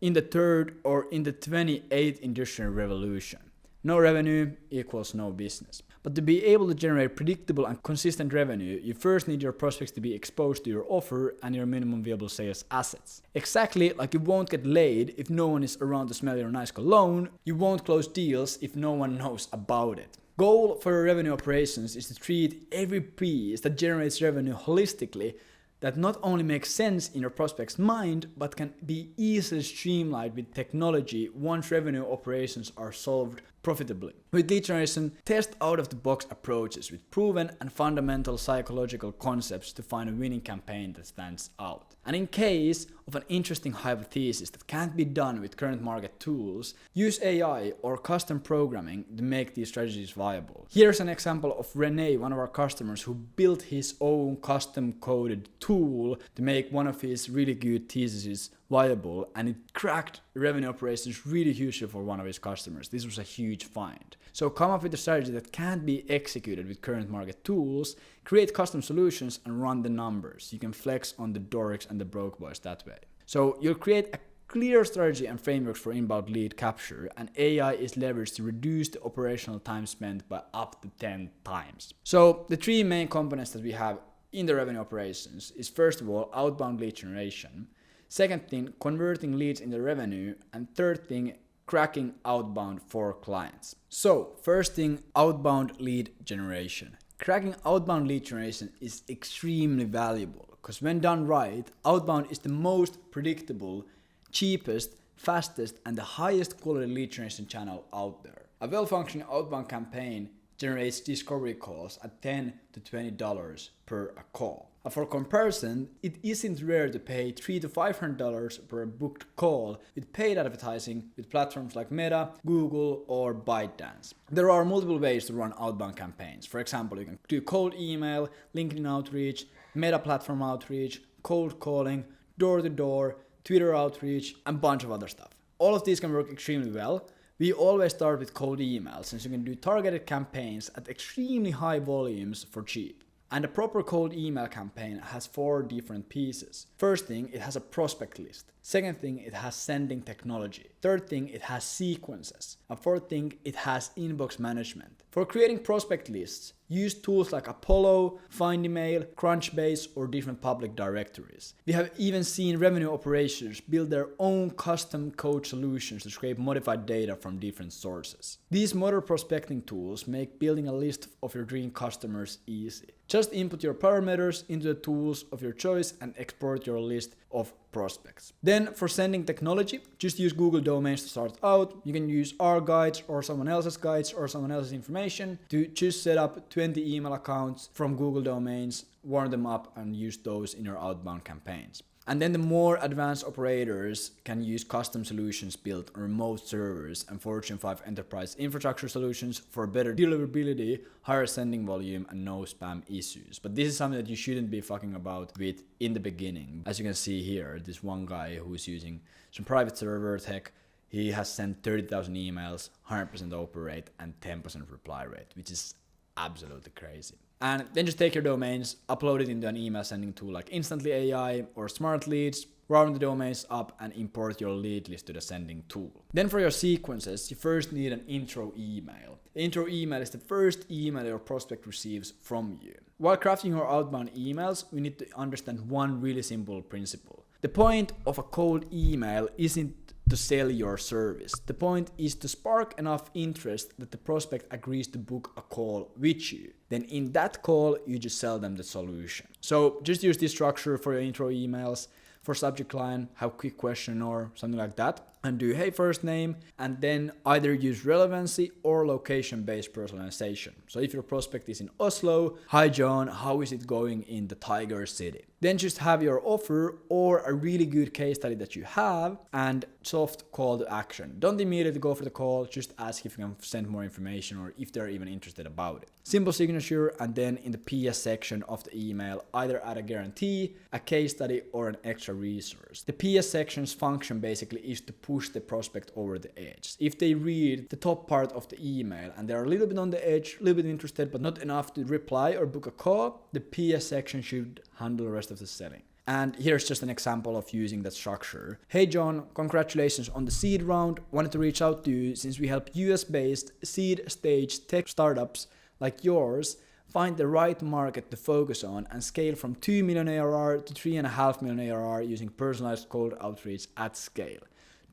in the third, or in the 28th industrial revolution. No revenue equals no business. But to be able to generate predictable and consistent revenue, you first need your prospects to be exposed to your offer and your minimum viable sales assets. Exactly like you won't get laid if no one is around to smell your nice cologne, you won't close deals if no one knows about it. Goal for your revenue operations is to treat every piece that generates revenue holistically, that not only makes sense in your prospect's mind, but can be easily streamlined with technology once revenue operations are solved profitably. With lead generation, test out-of-the-box approaches with proven and fundamental psychological concepts to find a winning campaign that stands out. And in case of an interesting hypothesis that can't be done with current market tools, use AI or custom programming to make these strategies viable. Here's an example of Rene, one of our customers, who built his own custom-coded tool to make one of his really good theses viable, and it cracked revenue operations really hugely for one of his customers. This was a huge find. So come up with a strategy that can't be executed with current market tools, create custom solutions, and run the numbers. You can flex on the dorks and the broke boys that way. So you'll create a clear strategy and frameworks for inbound lead capture, and AI is leveraged to reduce the operational time spent by up to 10 times. So the 3 main components that we have in the revenue operations is, first of all, outbound lead generation. Second thing, converting leads into revenue. And third thing, cracking outbound for clients. So first thing, outbound lead generation. Cracking outbound lead generation is extremely valuable because when done right, outbound is the most predictable, cheapest, fastest, and the highest quality lead generation channel out there. A well-functioning outbound campaign generates discovery calls at $10 to $20 per a call. And for comparison, it isn't rare to pay $300 to $500 per booked call with paid advertising with platforms like Meta, Google, or ByteDance. There are multiple ways to run outbound campaigns. For example, you can do cold email, LinkedIn outreach, Meta platform outreach, cold calling, door-to-door, Twitter outreach, and a bunch of other stuff. All of these can work extremely well. We always start with cold email, since you can do targeted campaigns at extremely high volumes for cheap. And a proper cold email campaign has 4 different pieces. First thing, it has a prospect list. Second thing, it has sending technology. Third thing, it has sequences. And fourth thing, it has inbox management. For creating prospect lists, use tools like Apollo, Findemail, Crunchbase, or different public directories. We have even seen revenue operators build their own custom code solutions to scrape modified data from different sources. These modern prospecting tools make building a list of your dream customers easy. Just input your parameters into the tools of your choice and export your list of prospects. Then for sending technology, just use Google Domains to start out. You can use our guides or someone else's guides or someone else's information to just set up 20 email accounts from Google Domains, warm them up and use those in your outbound campaigns. And then the more advanced operators can use custom solutions built on remote servers and Fortune 5 enterprise infrastructure solutions for better deliverability, higher sending volume, and no spam issues. But this is something that you shouldn't be fucking about with in the beginning. As you can see here, this one guy who's using some private server tech, he has sent 30,000 emails, 100% open rate, and 10% reply rate, which is absolutely crazy. And then just take your domains, upload it into an email sending tool like Instantly AI or Smart Leads, round the domains up and import your lead list to the sending tool. Then for your sequences, you first need an intro email. The intro email is the first email your prospect receives from you. While crafting your outbound emails, we need to understand one really simple principle. The point of a cold email isn't to sell your service. The point is to spark enough interest that the prospect agrees to book a call with you. Then in that call, you just sell them the solution. So just use this structure for your intro emails. For subject line, have a quick question or something like that. And do hey first name, and then either use relevancy or location-based personalization. So if your prospect is in Oslo, hi John, how is it going in the Tiger City? Then just have your offer or a really good case study that you have and soft call to action. Don't immediately go for the call, just ask if you can send more information or if they're even interested about it. Simple signature, and then in the PS section of the email, either add a guarantee, a case study, or an extra resource. The PS section's function basically is to push the prospect over the edge. If they read the top part of the email and they're a little bit on the edge, a little bit interested, but not enough to reply or book a call, the PS section should handle the rest of the setting. And here's just an example of using that structure. Hey John, congratulations on the seed round. Wanted to reach out to you since we help US-based seed stage tech startups like yours find the right market to focus on and scale from 2 million ARR to 3.5 million ARR using personalized cold outreach at scale.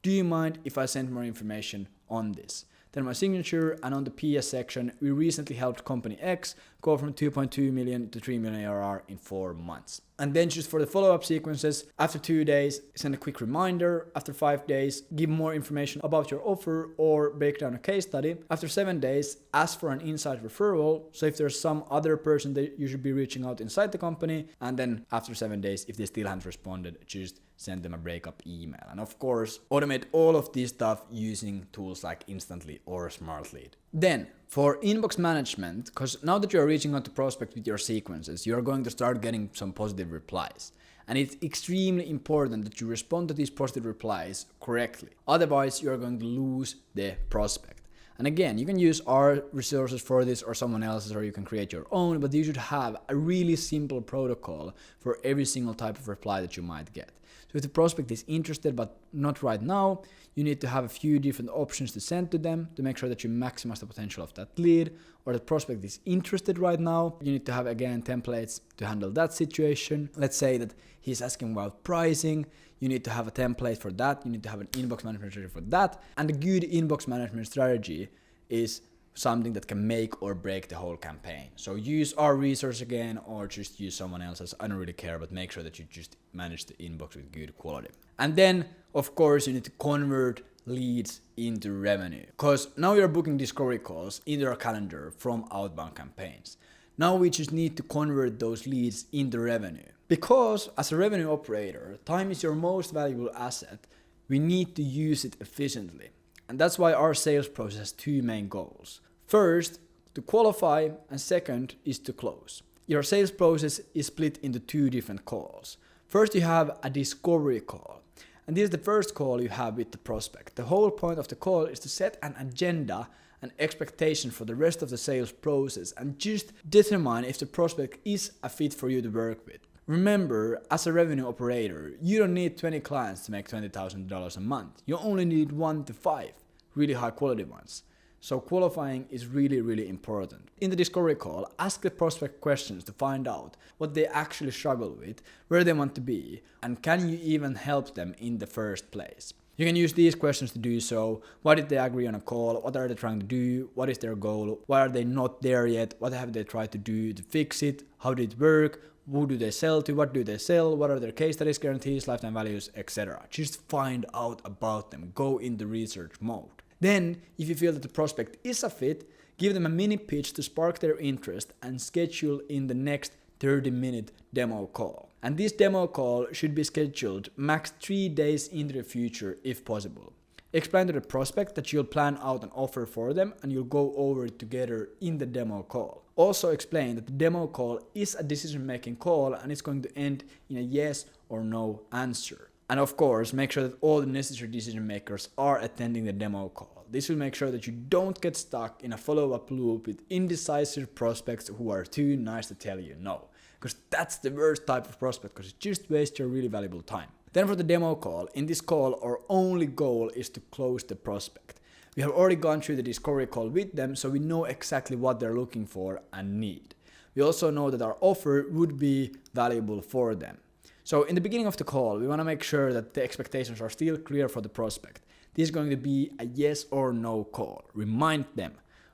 Do you mind if I send more information on this? Then my signature, and on the PS section, we recently helped company X go from 2.2 million to 3 million ARR in 4 months. And then just for the follow-up sequences, after 2 days, send a quick reminder. After 5 days, give more information about your offer or break down a case study. After 7 days, ask for an inside referral. So if there's some other person that you should be reaching out inside the company. And then after 7 days, if they still haven't responded, just send them a breakup email. And of course, automate all of this stuff using tools like Instantly or SmartLead. Then for inbox management, because now that you're reaching out to prospects with your sequences, you're going to start getting some positive replies. And it's extremely important that you respond to these positive replies correctly. Otherwise, you're going to lose the prospect. And again, you can use our resources for this or someone else's, or you can create your own, but you should have a really simple protocol for every single type of reply that you might get. So if the prospect is interested but not right now, you need to have a few different options to send to them to make sure that you maximize the potential of that lead. Or the prospect is interested right now, you need to have again templates to handle that situation. Let's say that he's asking about pricing, you need to have a template for that, you need to have an inbox management strategy for that. And a good inbox management strategy is something that can make or break the whole campaign. So use our resource again or just use someone else's. I don't really care, but make sure that you just manage the inbox with good quality. And then, of course, you need to convert leads into revenue. Because now you're booking discovery calls in your calendar from outbound campaigns. Now we just need to convert those leads into revenue. Because as a revenue operator, time is your most valuable asset. We need to use it efficiently. And that's why our sales process has 2 main goals. First, to qualify, and second is to close. Your sales process is split into 2 different calls. First, you have a discovery call. And this is the first call you have with the prospect. The whole point of the call is to set an agenda and expectations for the rest of the sales process and just determine if the prospect is a fit for you to work with. Remember, as a revenue operator, you don't need 20 clients to make $20,000 a month. You only need 1 to 5 really high quality ones. So qualifying is really important. In the discovery call, ask the prospect questions to find out what they actually struggle with, where they want to be, and can you even help them in the first place. You can use these questions to do so. Why did they agree on a call? What are they trying to do? What is their goal? Why are they not there yet? What have they tried to do to fix it? How did it work? Who do they sell to? What do they sell? What are their case studies, guarantees, lifetime values, etc. Just find out about them. Go in the research mode. Then, if you feel that the prospect is a fit, give them a mini pitch to spark their interest and schedule in the next 30-minute demo call. And this demo call should be scheduled max 3 days into the future if possible. Explain to the prospect that you'll plan out an offer for them and you'll go over it together in the demo call. Also explain that the demo call is a decision-making call and it's going to end in a yes or no answer. And of course, make sure that all the necessary decision makers are attending the demo call. This will make sure that you don't get stuck in a follow-up loop with indecisive prospects who are too nice to tell you no. Because that's the worst type of prospect, because it just wastes your really valuable time. Then for the demo call, in this call our only goal is to close the prospect. We have already gone through the discovery call with them, so we know exactly what they're looking for and need. We also know that our offer would be valuable for them. So in the beginning of the call, we want to make sure that the expectations are still clear for the prospect. This is going to be a yes or no call. Remind them.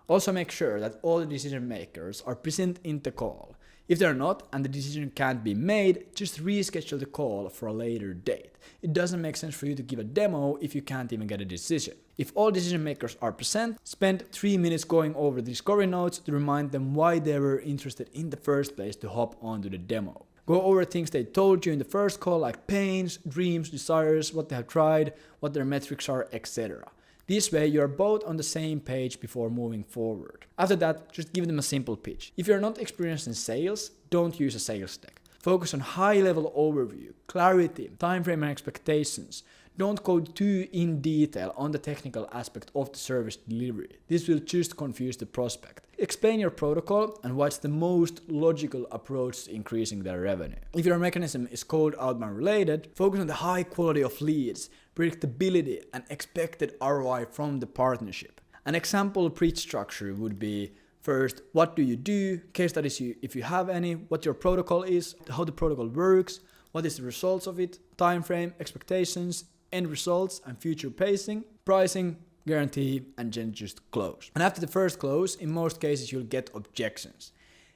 Also make sure that all the decision makers are present in the call. If they're not and the decision can't be made, just reschedule the call for a later date. It doesn't make sense for you to give a demo if you can't even get a decision. If all decision makers are present, spend 3 minutes going over the discovery notes to remind them why they were interested in the first place to hop onto the demo. Go over things they told you in the first call, like pains, dreams, desires, what they have tried, what their metrics are, etc. This way you are both on the same page before moving forward. After that, just give them a simple pitch. If you're not experienced in sales, don't use a sales deck. Focus on high-level overview, clarity, time frame and expectations. Don't go too in detail on the technical aspect of the service delivery. This will just confuse the prospect. Explain your protocol and what's the most logical approach to increasing their revenue. If your mechanism is cold outbound related, focus on the high quality of leads, predictability and expected ROI from the partnership. An example pitch structure would be: first, what do you do? Case studies if you have any, what your protocol is, how the protocol works, what is the results of it, time frame, expectations, end results and future pacing, pricing, guarantee, and then just close. And after the first close, in most cases you'll get objections.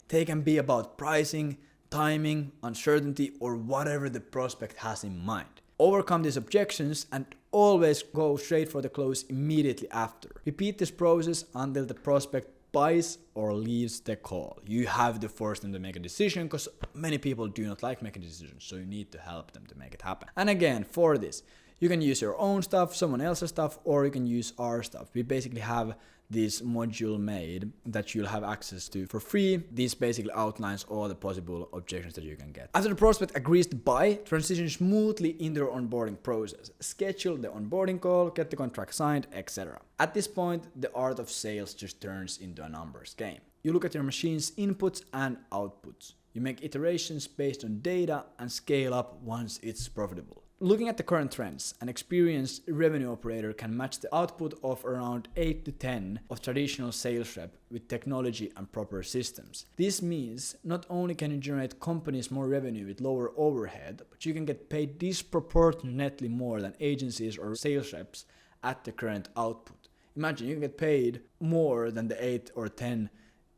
They can be about pricing, timing, uncertainty, or whatever the prospect has in mind. Overcome these objections and always go straight for the close immediately after. Repeat this process until the prospect buys or leaves the call. You have to force them to make a decision because many people do not like making decisions, so you need to help them to make it happen. And again, for this, you can use your own stuff, someone else's stuff, or you can use our stuff. We basically have this module made that you'll have access to for free. This basically outlines all the possible objections that you can get. After the prospect agrees to buy, transition smoothly in their onboarding process. Schedule the onboarding call, get the contract signed, etc. At this point, the art of sales just turns into a numbers game. You look at your machine's inputs and outputs. You make iterations based on data and scale up once it's profitable. Looking at the current trends, an experienced revenue operator can match the output of around 8 to 10 of traditional sales rep with technology and proper systems. This means not only can you generate companies more revenue with lower overhead, but you can get paid disproportionately more than agencies or sales reps at the current output. Imagine you can get paid more than the 8 or 10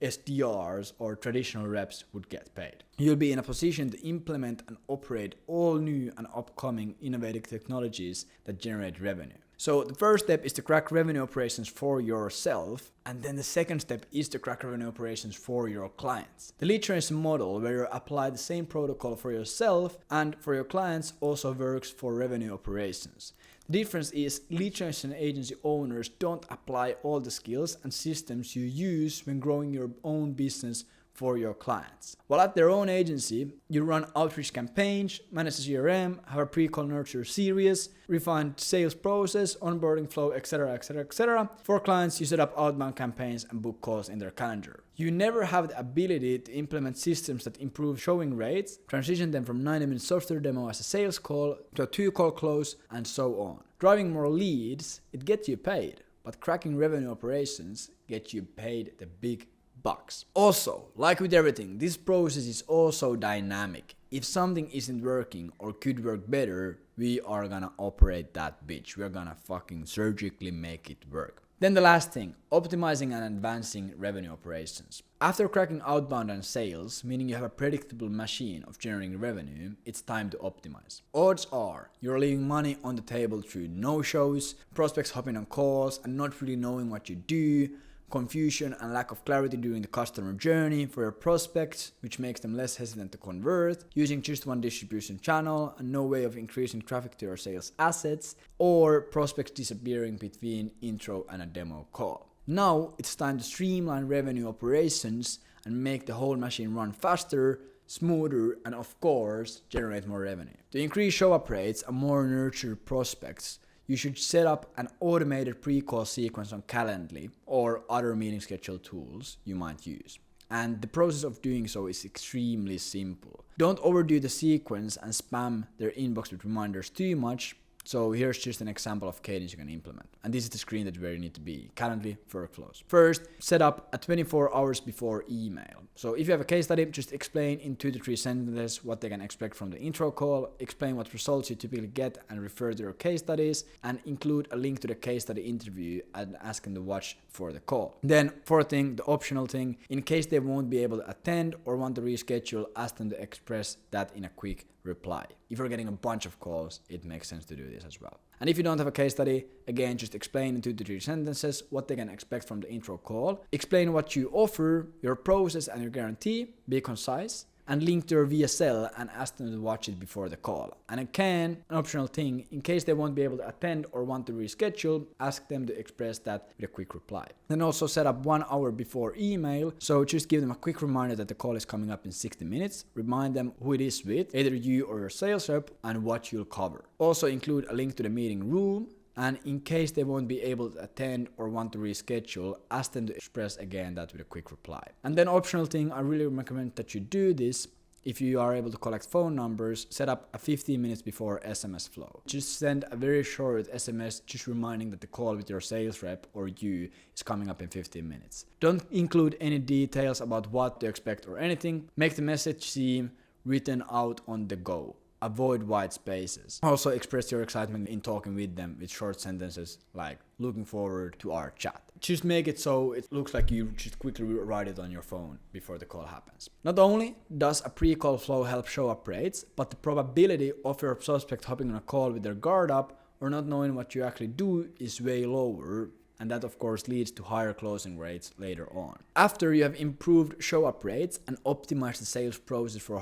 SDRs or traditional reps would get paid. You'll be in a position to implement and operate all new and upcoming innovative technologies that generate revenue. So the first step is to crack revenue operations for yourself, and then the second step is to crack revenue operations for your clients. The lead generation model, where you apply the same protocol for yourself and for your clients, also works for revenue operations. The difference is lead generation agency owners don't apply all the skills and systems you use when growing your own business for your clients. While at their own agency, you run outreach campaigns, manage the CRM, have a pre-call nurture series, refined sales process, onboarding flow, etc., etc., etc. For clients, you set up outbound campaigns and book calls in their calendar. You never have the ability to implement systems that improve showing rates, transition them from 90-minute software demo as a sales call to a 2-call close, and so on. Driving more leads, it gets you paid, but cracking revenue operations gets you paid the big bucks. Also, like with everything, this process is also dynamic. If something isn't working or could work better, we are gonna operate that bitch. We're gonna fucking surgically make it work. Then the last thing, optimizing and advancing revenue operations. After cracking outbound and sales, meaning you have a predictable machine of generating revenue, it's time to optimize. Odds are you're leaving money on the table through no-shows, prospects hopping on calls and not really knowing what you do, confusion and lack of clarity during the customer journey for your prospects, which makes them less hesitant to convert, using just one distribution channel and no way of increasing traffic to your sales assets, or prospects disappearing between intro and a demo call. Now it's time to streamline revenue operations and make the whole machine run faster, smoother, and of course generate more revenue. To increase show-up rates and more nurture prospects, you should set up an automated pre-call sequence on Calendly or other meeting schedule tools you might use. And the process of doing so is extremely simple. Don't overdo the sequence and spam their inbox with reminders too much. So here's just an example of cadence you can implement. And this is the screen where you need to be. Calendly workflows. First, set up a 24 hours before email. So if you have a case study, just explain in 2 to 3 sentences what they can expect from the intro call, explain what results you typically get and refer to your case studies, and include a link to the case study interview and ask them to watch for the call. Then fourth thing, the optional thing, in case they won't be able to attend or want to reschedule, ask them to express that in a quick reply. If you're getting a bunch of calls, it makes sense to do this as well. And if you don't have a case study, again, just explain in 2 to 3 sentences what they can expect from the intro call. Explain what you offer, your process and your guarantee, be concise, and link to your VSL and ask them to watch it before the call. And again, an optional thing, in case they won't be able to attend or want to reschedule, ask them to express that with a quick reply. Then also set up 1 hour before email, so just give them a quick reminder that the call is coming up in 60 minutes, remind them who it is with, either you or your sales rep, and what you'll cover. Also include a link to the meeting room, and in case they won't be able to attend or want to reschedule, ask them to express again that with a quick reply. And then optional thing, I really recommend that you do this. If you are able to collect phone numbers, set up a 15 minutes before SMS flow. Just send a very short SMS just reminding that the call with your sales rep or you is coming up in 15 minutes. Don't include any details about what to expect or anything. Make the message seem written out on the go. Avoid white spaces. Also express your excitement in talking with them with short sentences like looking forward to our chat. Just make it so it looks like you just quickly write it on your phone before the call happens. Not only does a pre-call flow help show up rates, but the probability of your suspect hopping on a call with their guard up or not knowing what you actually do is way lower. And that of course leads to higher closing rates later on. After you have improved show-up rates and optimized the sales process for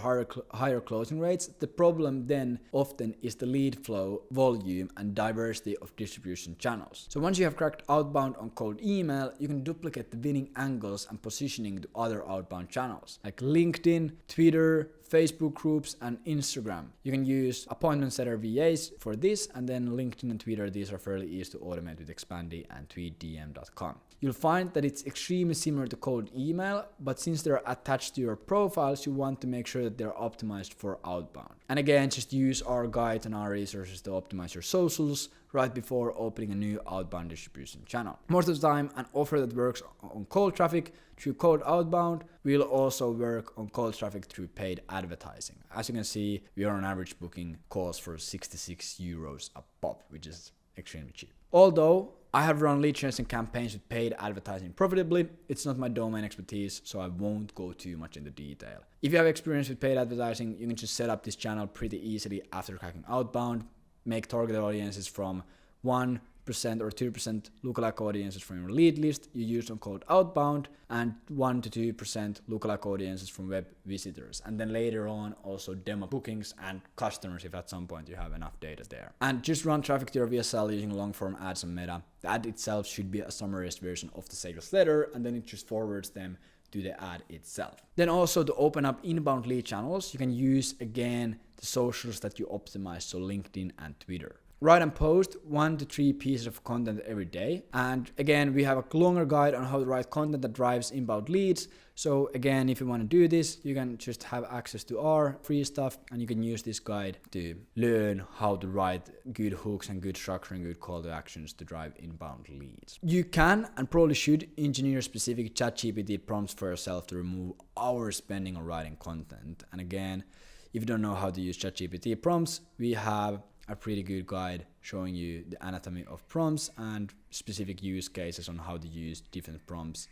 higher closing rates, the problem then often is the lead flow, volume, and diversity of distribution channels. So once you have cracked outbound on cold email, you can duplicate the winning angles and positioning to other outbound channels like LinkedIn, Twitter, Facebook groups, and Instagram. You can use appointment setter VAs for this, and then LinkedIn and Twitter, these are fairly easy to automate with Expandy and tweetdm.com. You'll find that it's extremely similar to cold email, but since they're attached to your profiles, you want to make sure that they're optimized for outbound. And again, just use our guide and our resources to optimize your socials right before opening a new outbound distribution channel. Most of the time, an offer that works on cold traffic through cold outbound will also work on cold traffic through paid advertising. As you can see, we are on average booking calls for 66 euros a pop, which is extremely cheap. Although I have run lead generation campaigns with paid advertising profitably, it's not my domain expertise, so I won't go too much into detail. If you have experience with paid advertising, you can just set up this channel pretty easily after cracking outbound, make targeted audiences from 1% or 2% lookalike audiences from your lead list you use on cold outbound, and 1 to 2% lookalike audiences from web visitors. And then later on also demo bookings and customers if at some point you have enough data there. And just run traffic to your VSL using long form ads and meta. The ad itself should be a summarized version of the sales letter, and then it just forwards them to the ad itself. Then also to open up inbound lead channels, you can use again the socials that you optimize, so LinkedIn and Twitter. Write and post 1 to 3 pieces of content every day. And again, we have a longer guide on how to write content that drives inbound leads. So again, if you want to do this, you can just have access to our free stuff and you can use this guide to learn how to write good hooks and good structure and good call to actions to drive inbound leads. You can and probably should engineer specific ChatGPT prompts for yourself to remove hours spending on writing content. And again, if you don't know how to use ChatGPT prompts, we have a pretty good guide showing you the anatomy of prompts and specific use cases on how to use different prompts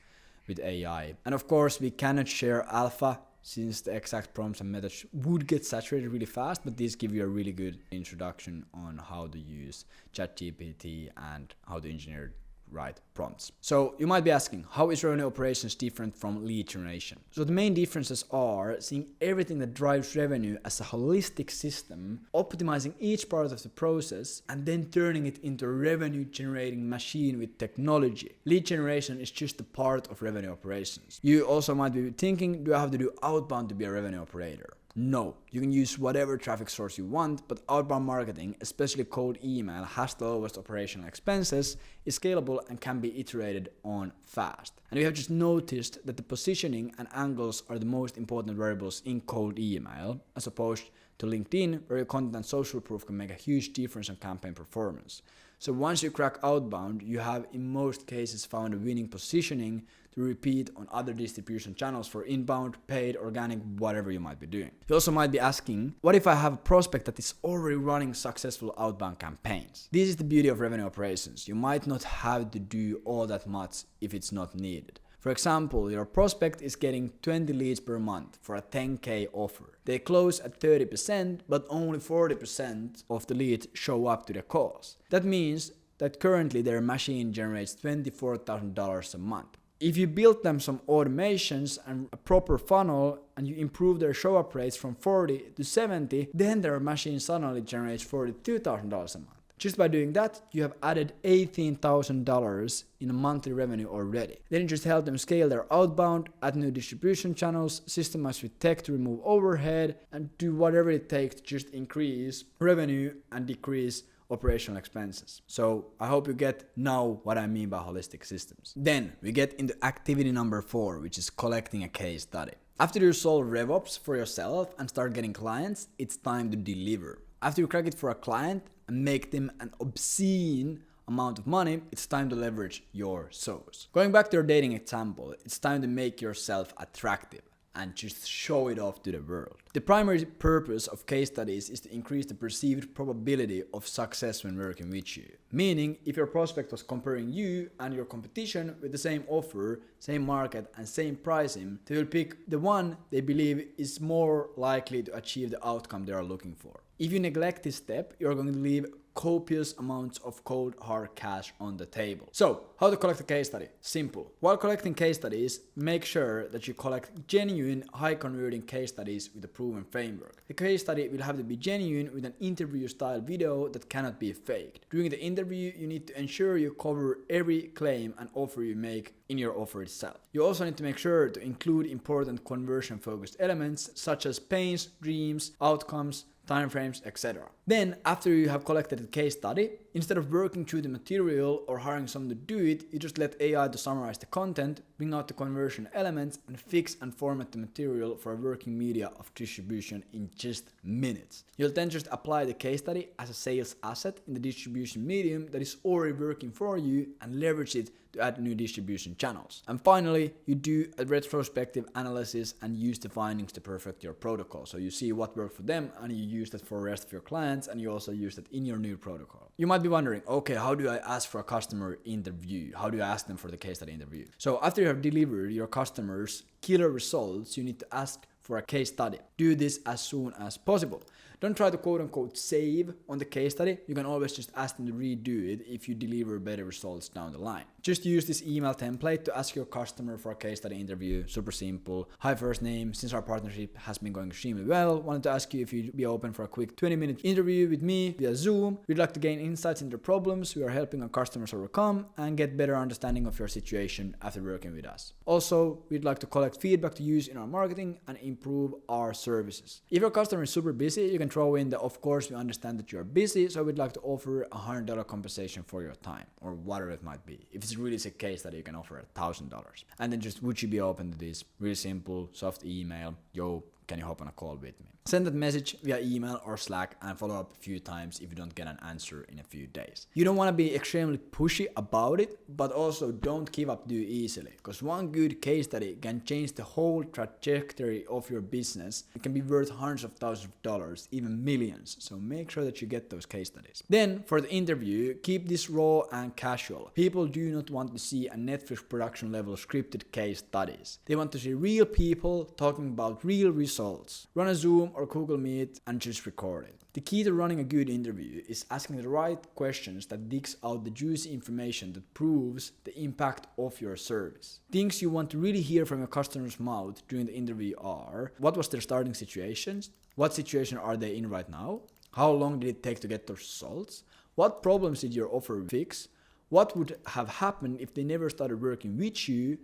with AI. And of course, we cannot share alpha since the exact prompts and methods would get saturated really fast, but these give you a really good introduction on how to use ChatGPT and how to engineer right prompts. So you might be asking, how is revenue operations different from lead generation? So the main differences are seeing everything that drives revenue as a holistic system, optimizing each part of the process, and then turning it into a revenue generating machine with technology. Lead generation is just a part of revenue operations. You also might be thinking, do I have to do outbound to be a revenue operator? No, you can use whatever traffic source you want, but outbound marketing, especially cold email, has the lowest operational expenses, is scalable and can be iterated on fast. And we have just noticed that the positioning and angles are the most important variables in cold email, as opposed to LinkedIn, where your content and social proof can make a huge difference on campaign performance. So once you crack outbound, you have in most cases found a winning positioning to repeat on other distribution channels for inbound, paid, organic, whatever you might be doing. You also might be asking, what if I have a prospect that is already running successful outbound campaigns? This is the beauty of revenue operations. You might not have to do all that much if it's not needed. For example, your prospect is getting 20 leads per month for a 10K offer. They close at 30%, but only 40% of the leads show up to the calls. That means that currently their machine generates $24,000 a month. If you build them some automations and a proper funnel and you improve their show up rates from 40 to 70, then their machine suddenly generates $42,000 a month. Just by doing that, you have added $18,000 in a monthly revenue already. Then you just help them scale their outbound, add new distribution channels, systemize with tech to remove overhead, and do whatever it takes to just increase revenue and decrease operational expenses. So I hope you get now what I mean by holistic systems. Then we get into activity number 4, which is collecting a case study. After you solve RevOps for yourself and start getting clients, it's time to deliver. After you crack it for a client and make them an obscene amount of money, it's time to leverage your SOS. Going back to your dating example, it's time to make yourself attractive and just show it off to the world. The primary purpose of case studies is to increase the perceived probability of success when working with you. Meaning, if your prospect was comparing you and your competition with the same offer, same market, and same pricing, they will pick the one they believe is more likely to achieve the outcome they are looking for. If you neglect this step, you're going to leave copious amounts of cold hard cash on the table. So, how to collect a case study? Simple. While collecting case studies, make sure that you collect genuine, high converting case studies with a proven framework. The case study will have to be genuine with an interview style video that cannot be faked. During the interview, you need to ensure you cover every claim and offer you make in your offer itself. You also need to make sure to include important conversion focused elements such as pains, dreams, outcomes, timeframes, etc. Then, after you have collected the case study, instead of working through the material or hiring someone to do it, you just let AI to summarize the content, bring out the conversion elements, and fix and format the material for a working media of distribution in just minutes. You'll then just apply the case study as a sales asset in the distribution medium that is already working for you and leverage it to add new distribution channels. And finally, you do a retrospective analysis and use the findings to perfect your protocol. So you see what worked for them and you use that for the rest of your clients, and you also use that in your new protocol. You might be wondering, okay, how do I ask for a customer interview? How do I ask them for the case study interview? So after you have delivered your customers killer results, you need to ask for a case study. Do this as soon as possible. Don't try to quote unquote save on the case study. You can always just ask them to redo it if you deliver better results down the line. Just use this email template to ask your customer for a case study interview. Super simple. Hi, first name. Since our partnership has been going extremely well, wanted to ask you if you'd be open for a quick 20-minute interview with me via Zoom. We'd like to gain insights into problems we are helping our customers overcome and get better understanding of your situation after working with us. Also, we'd like to collect feedback to use in our marketing and improve our services. If your customer is super busy, you can throw in the of course we understand that you're busy, so we'd like to offer $100 compensation for your time, or whatever it might be. If it's really a case that you can offer $1,000. And then just, would you be open to this? Really simple, soft email. Yo, can you hop on a call with me? Send that message via email or Slack and follow up a few times if you don't get an answer in a few days. You don't want to be extremely pushy about it, but also don't give up too easily, because one good case study can change the whole trajectory of your business. It can be worth hundreds of thousands of dollars, even millions. So make sure that you get those case studies. Then for the interview, keep this raw and casual. People do not want to see a Netflix production level scripted case studies. They want to see real people talking about real results. Run a Zoom or Google Meet and just record it. The key to running a good interview is asking the right questions that digs out the juicy information that proves the impact of your service. Things you want to really hear from your customer's mouth during the interview are: what was their starting situations? What situation are they in right now? How long did it take to get those results? What problems did your offer fix? What would have happened if they never started working with you?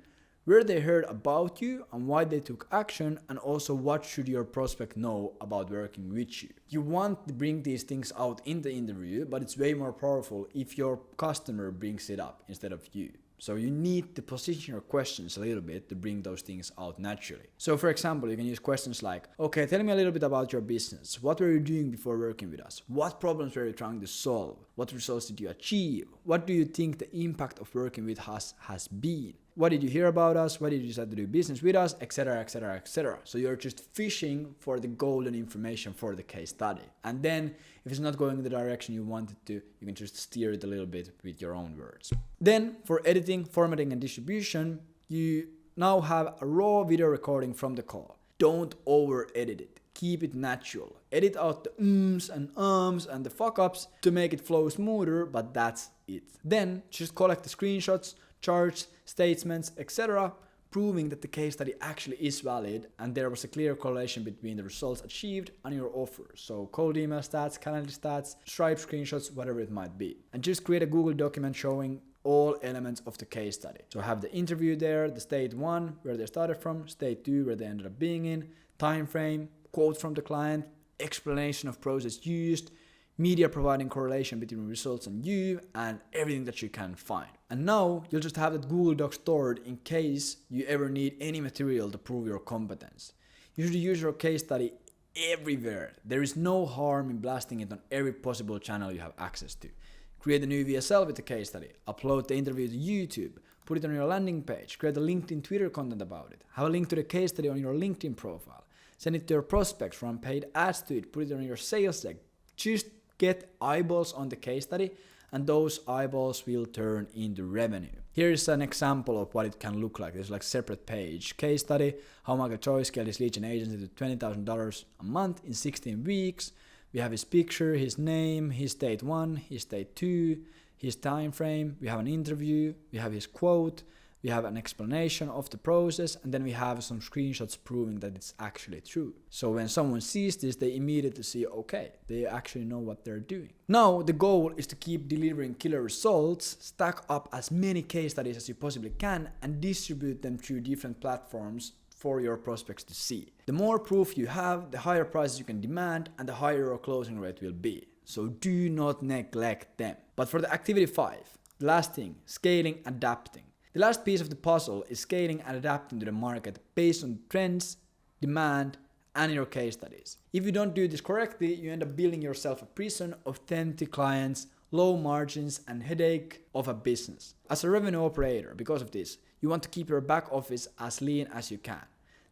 Where they heard about you and why they took action, and also what should your prospect know about working with you. You want to bring these things out in the interview, but it's way more powerful if your customer brings it up instead of you. So you need to position your questions a little bit to bring those things out naturally. So for example, you can use questions like, okay, tell me a little bit about your business. What were you doing before working with us? What problems were you trying to solve? What results did you achieve? What do you think the impact of working with us has been? What did you hear about us? Why did you decide to do business with us? Etc, etc, etc. So you're just fishing for the golden information for the case study. And then if it's not going in the direction you want it to, you can just steer it a little bit with your own words. Then for editing, formatting, and distribution, you now have a raw video recording from the call. Don't over edit it. Keep it natural. Edit out the ums and ums and the fuck ups to make it flow smoother, but that's it. Then just collect the screenshots, charts, statements, etc., proving that the case study actually is valid and there was a clear correlation between the results achieved and your offer. So cold email stats, calendar stats, Stripe screenshots, whatever it might be. And just create a Google document showing all elements of the case study. So have the interview there, the state 1, where they started from, state 2, where they ended up being in, time frame, quote from the client, explanation of process used, media providing correlation between results and you, and everything that you can find. And now you'll just have that Google Doc stored in case you ever need any material to prove your competence. You should use your case study everywhere. There is no harm in blasting it on every possible channel you have access to. Create a new VSL with the case study, upload the interview to YouTube, put it on your landing page, create a LinkedIn Twitter content about it, have a link to the case study on your LinkedIn profile, send it to your prospects, run paid ads to it, put it on your sales deck. Just get eyeballs on the case study, and those eyeballs will turn into revenue. Here is an example of what it can look like. There's like separate page. Case study, how Michael Choi scaled his lead gen agency to $20,000 a month in 16 weeks. We have his picture, his name, his state 1, his state 2, his time frame. We have an interview, we have his quote, we have an explanation of the process, and then we have some screenshots proving that it's actually true. So when someone sees this, they immediately see, okay, they actually know what they're doing. Now, the goal is to keep delivering killer results, stack up as many case studies as you possibly can, and distribute them through different platforms for your prospects to see. The more proof you have, the higher prices you can demand, and the higher your closing rate will be. So do not neglect them. But for the activity 5, the last thing, scaling, adapting. The last piece of the puzzle is scaling and adapting to the market based on trends, demand, and your case studies. If you don't do this correctly, you end up building yourself a prison of 10 clients, low margins, and headache of a business. As a revenue operator, because of this, you want to keep your back office as lean as you can.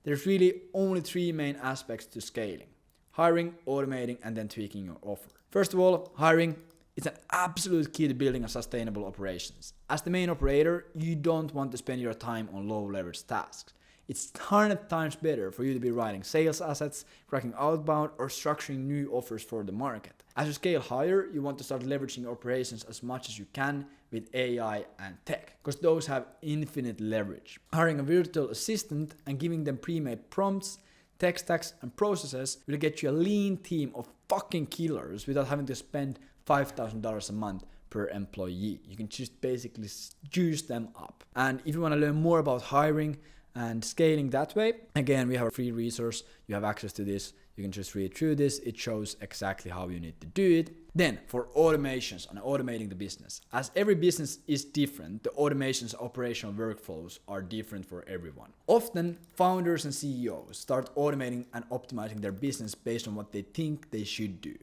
There's really only 3 main aspects to scaling: hiring, automating, and then tweaking your offer. First of all, hiring. It's an absolute key to building a sustainable operations. As the main operator, you don't want to spend your time on low leverage tasks. It's 100 times better for you to be writing sales assets, cracking outbound, or structuring new offers for the market. As you scale higher, you want to start leveraging operations as much as you can with AI and tech, because those have infinite leverage. Hiring a virtual assistant and giving them pre-made prompts, tech stacks, and processes will get you a lean team of fucking killers without having to spend $5,000 a month per employee. You can just basically juice them up. And if you want to learn more about hiring and scaling that way, again, we have a free resource. You have access to this. You can just read through this. It shows exactly how you need to do it. Then for automations and automating the business. As every business is different, the automations operational workflows are different for everyone. Often, founders and CEOs start automating and optimizing their business based on what they think they should do,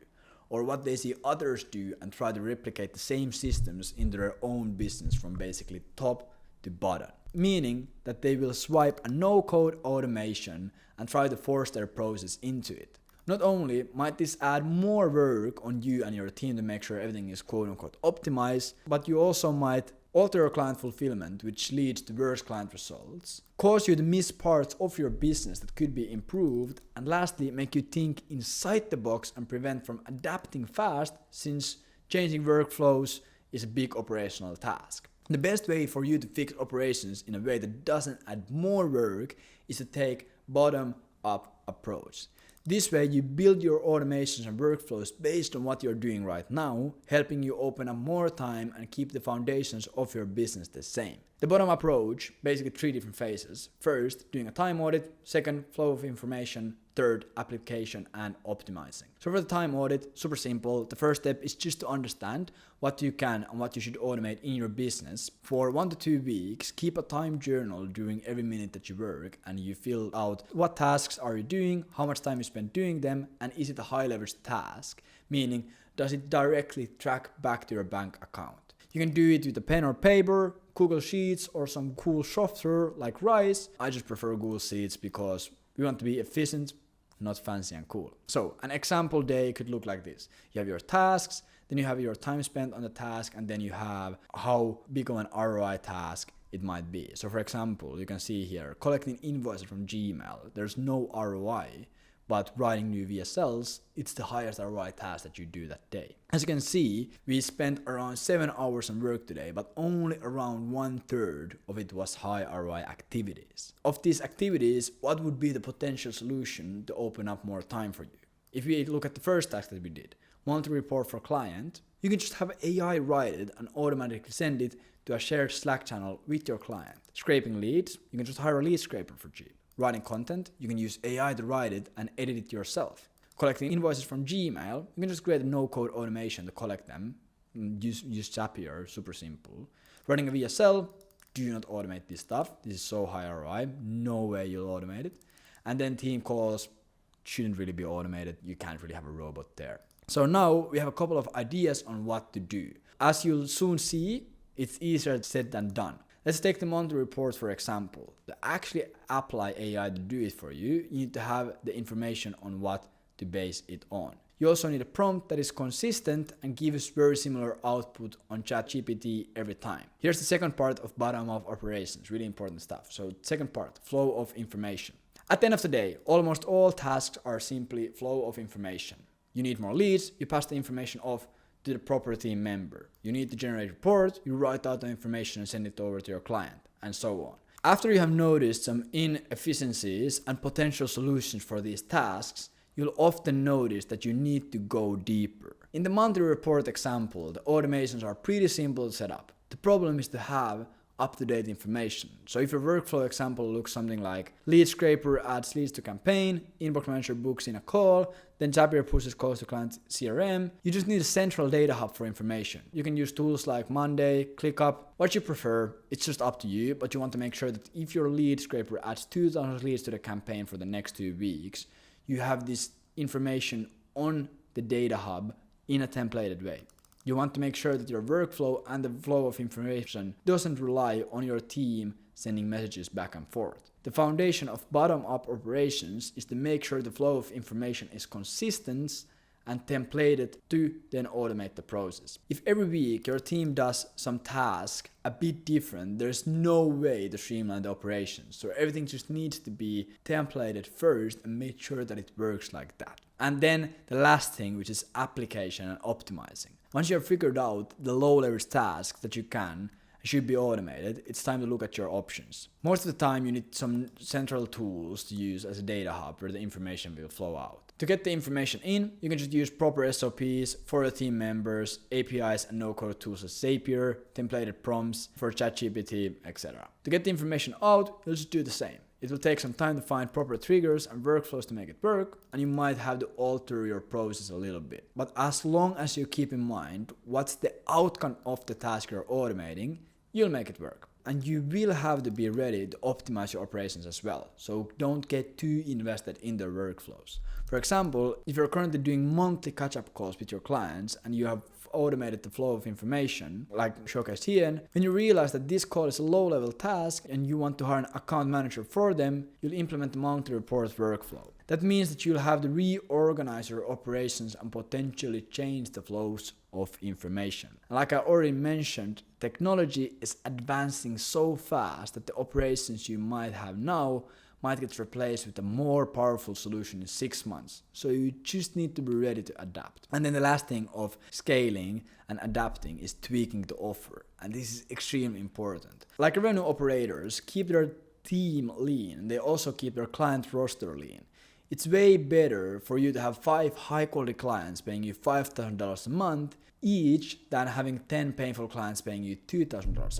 or what they see others do, and try to replicate the same systems into their own business from basically top to bottom. Meaning that they will swipe a no-code automation and try to force their process into it. Not only might this add more work on you and your team to make sure everything is quote-unquote optimized, but you also might alter your client fulfillment, which leads to worse client results, cause you to miss parts of your business that could be improved, and lastly, make you think inside the box and prevent from adapting fast, since changing workflows is a big operational task. The best way for you to fix operations in a way that doesn't add more work is to take bottom-up approach. This way you build your automations and workflows based on what you're doing right now, helping you open up more time and keep the foundations of your business the same. The bottom approach, basically 3 different phases. First, doing a time audit. Second, flow of information. Third, application and optimizing. So for the time audit, super simple. The first step is just to understand what you can and what you should automate in your business. For 1 to 2 weeks, keep a time journal during every minute that you work, and you fill out what tasks are you doing, how much time you spend doing them, and is it a high leverage task? Meaning, does it directly track back to your bank account? You can do it with a pen or paper, Google Sheets, or some cool software like Rise. I just prefer Google Sheets because we want to be efficient, not fancy and cool. So an example day could look like this. You have your tasks, then you have your time spent on the task, and then you have how big of an ROI task it might be. So for example, you can see here, collecting invoices from Gmail. There's no ROI, but writing new VSLs, it's the highest ROI task that you do that day. As you can see, we spent around 7 hours on work today, but only around 1/3 of it was high ROI activities. Of these activities, what would be the potential solution to open up more time for you? If we look at the first task that we did, monthly report for client, you can just have AI write it and automatically send it to a shared Slack channel with your client. Scraping leads, you can just hire a lead scraper for cheap. Writing content, you can use AI to write it and edit it yourself. Collecting invoices from Gmail, you can just create a no-code automation to collect them. Use Zapier, super simple. Running a VSL, do not automate this stuff. This is so high ROI, no way you'll automate it. And then team calls shouldn't really be automated. You can't really have a robot there. So now we have a couple of ideas on what to do. As you'll soon see, it's easier said than done. Let's take the monthly report for example. To actually apply AI to do it for you, you need to have the information on what to base it on. You also need a prompt that is consistent and gives very similar output on ChatGPT every time. Here's the second part of bottom-up operations, really important stuff. So second part, flow of information. At the end of the day, almost all tasks are simply flow of information. You need more leads, you pass the information off to the proper team member. You need to generate a report, you write out the information and send it over to your client, and so on. After you have noticed some inefficiencies and potential solutions for these tasks, you'll often notice that you need to go deeper. In the monthly report example, the automations are pretty simple to set up. The problem is to have up-to-date information. So if your workflow example looks something like lead scraper adds leads to campaign, inbox manager books in a call, then Zapier pushes calls to client CRM, you just need a central data hub for information. You can use tools like Monday, ClickUp, what you prefer, it's just up to you, but you want to make sure that if your lead scraper adds 2,000 leads to the campaign for the next 2 weeks, you have this information on the data hub in a templated way. You want to make sure that your workflow and the flow of information doesn't rely on your team sending messages back and forth. The foundation of bottom-up operations is to make sure the flow of information is consistent and template it to then automate the process. If every week your team does some task a bit different, there's no way to streamline the operations. So everything just needs to be templated first and make sure that it works like that. And then the last thing, which is application and optimizing. Once you have figured out the low leverage tasks that you can should be automated, it's time to look at your options. Most of the time you need some central tools to use as a data hub where the information will flow out. To get the information in, you can just use proper SOPs for your team members, APIs and no-code tools as Zapier, templated prompts for ChatGPT, etc. To get the information out, you'll just do the same. It will take some time to find proper triggers and workflows to make it work, and you might have to alter your process a little bit. But as long as you keep in mind what's the outcome of the task you're automating, you'll make it work. And you will have to be ready to optimize your operations as well. So don't get too invested in their workflows. For example, if you're currently doing monthly catch-up calls with your clients and you have automated the flow of information, like showcased here, when you realize that this call is a low-level task and you want to hire an account manager for them, you'll implement the monthly report workflow. That means that you'll have to reorganize your operations and potentially change the flows of information. And like I already mentioned, technology is advancing so fast that the operations you might have now might get replaced with a more powerful solution in 6 months. So you just need to be ready to adapt. And then the last thing of scaling and adapting is tweaking the offer. And this is extremely important. Like revenue operators keep their team lean, they also keep their client roster lean. It's way better for you to have 5 high-quality clients paying you $5,000 a month each than having 10 painful clients paying you $2,000 a month.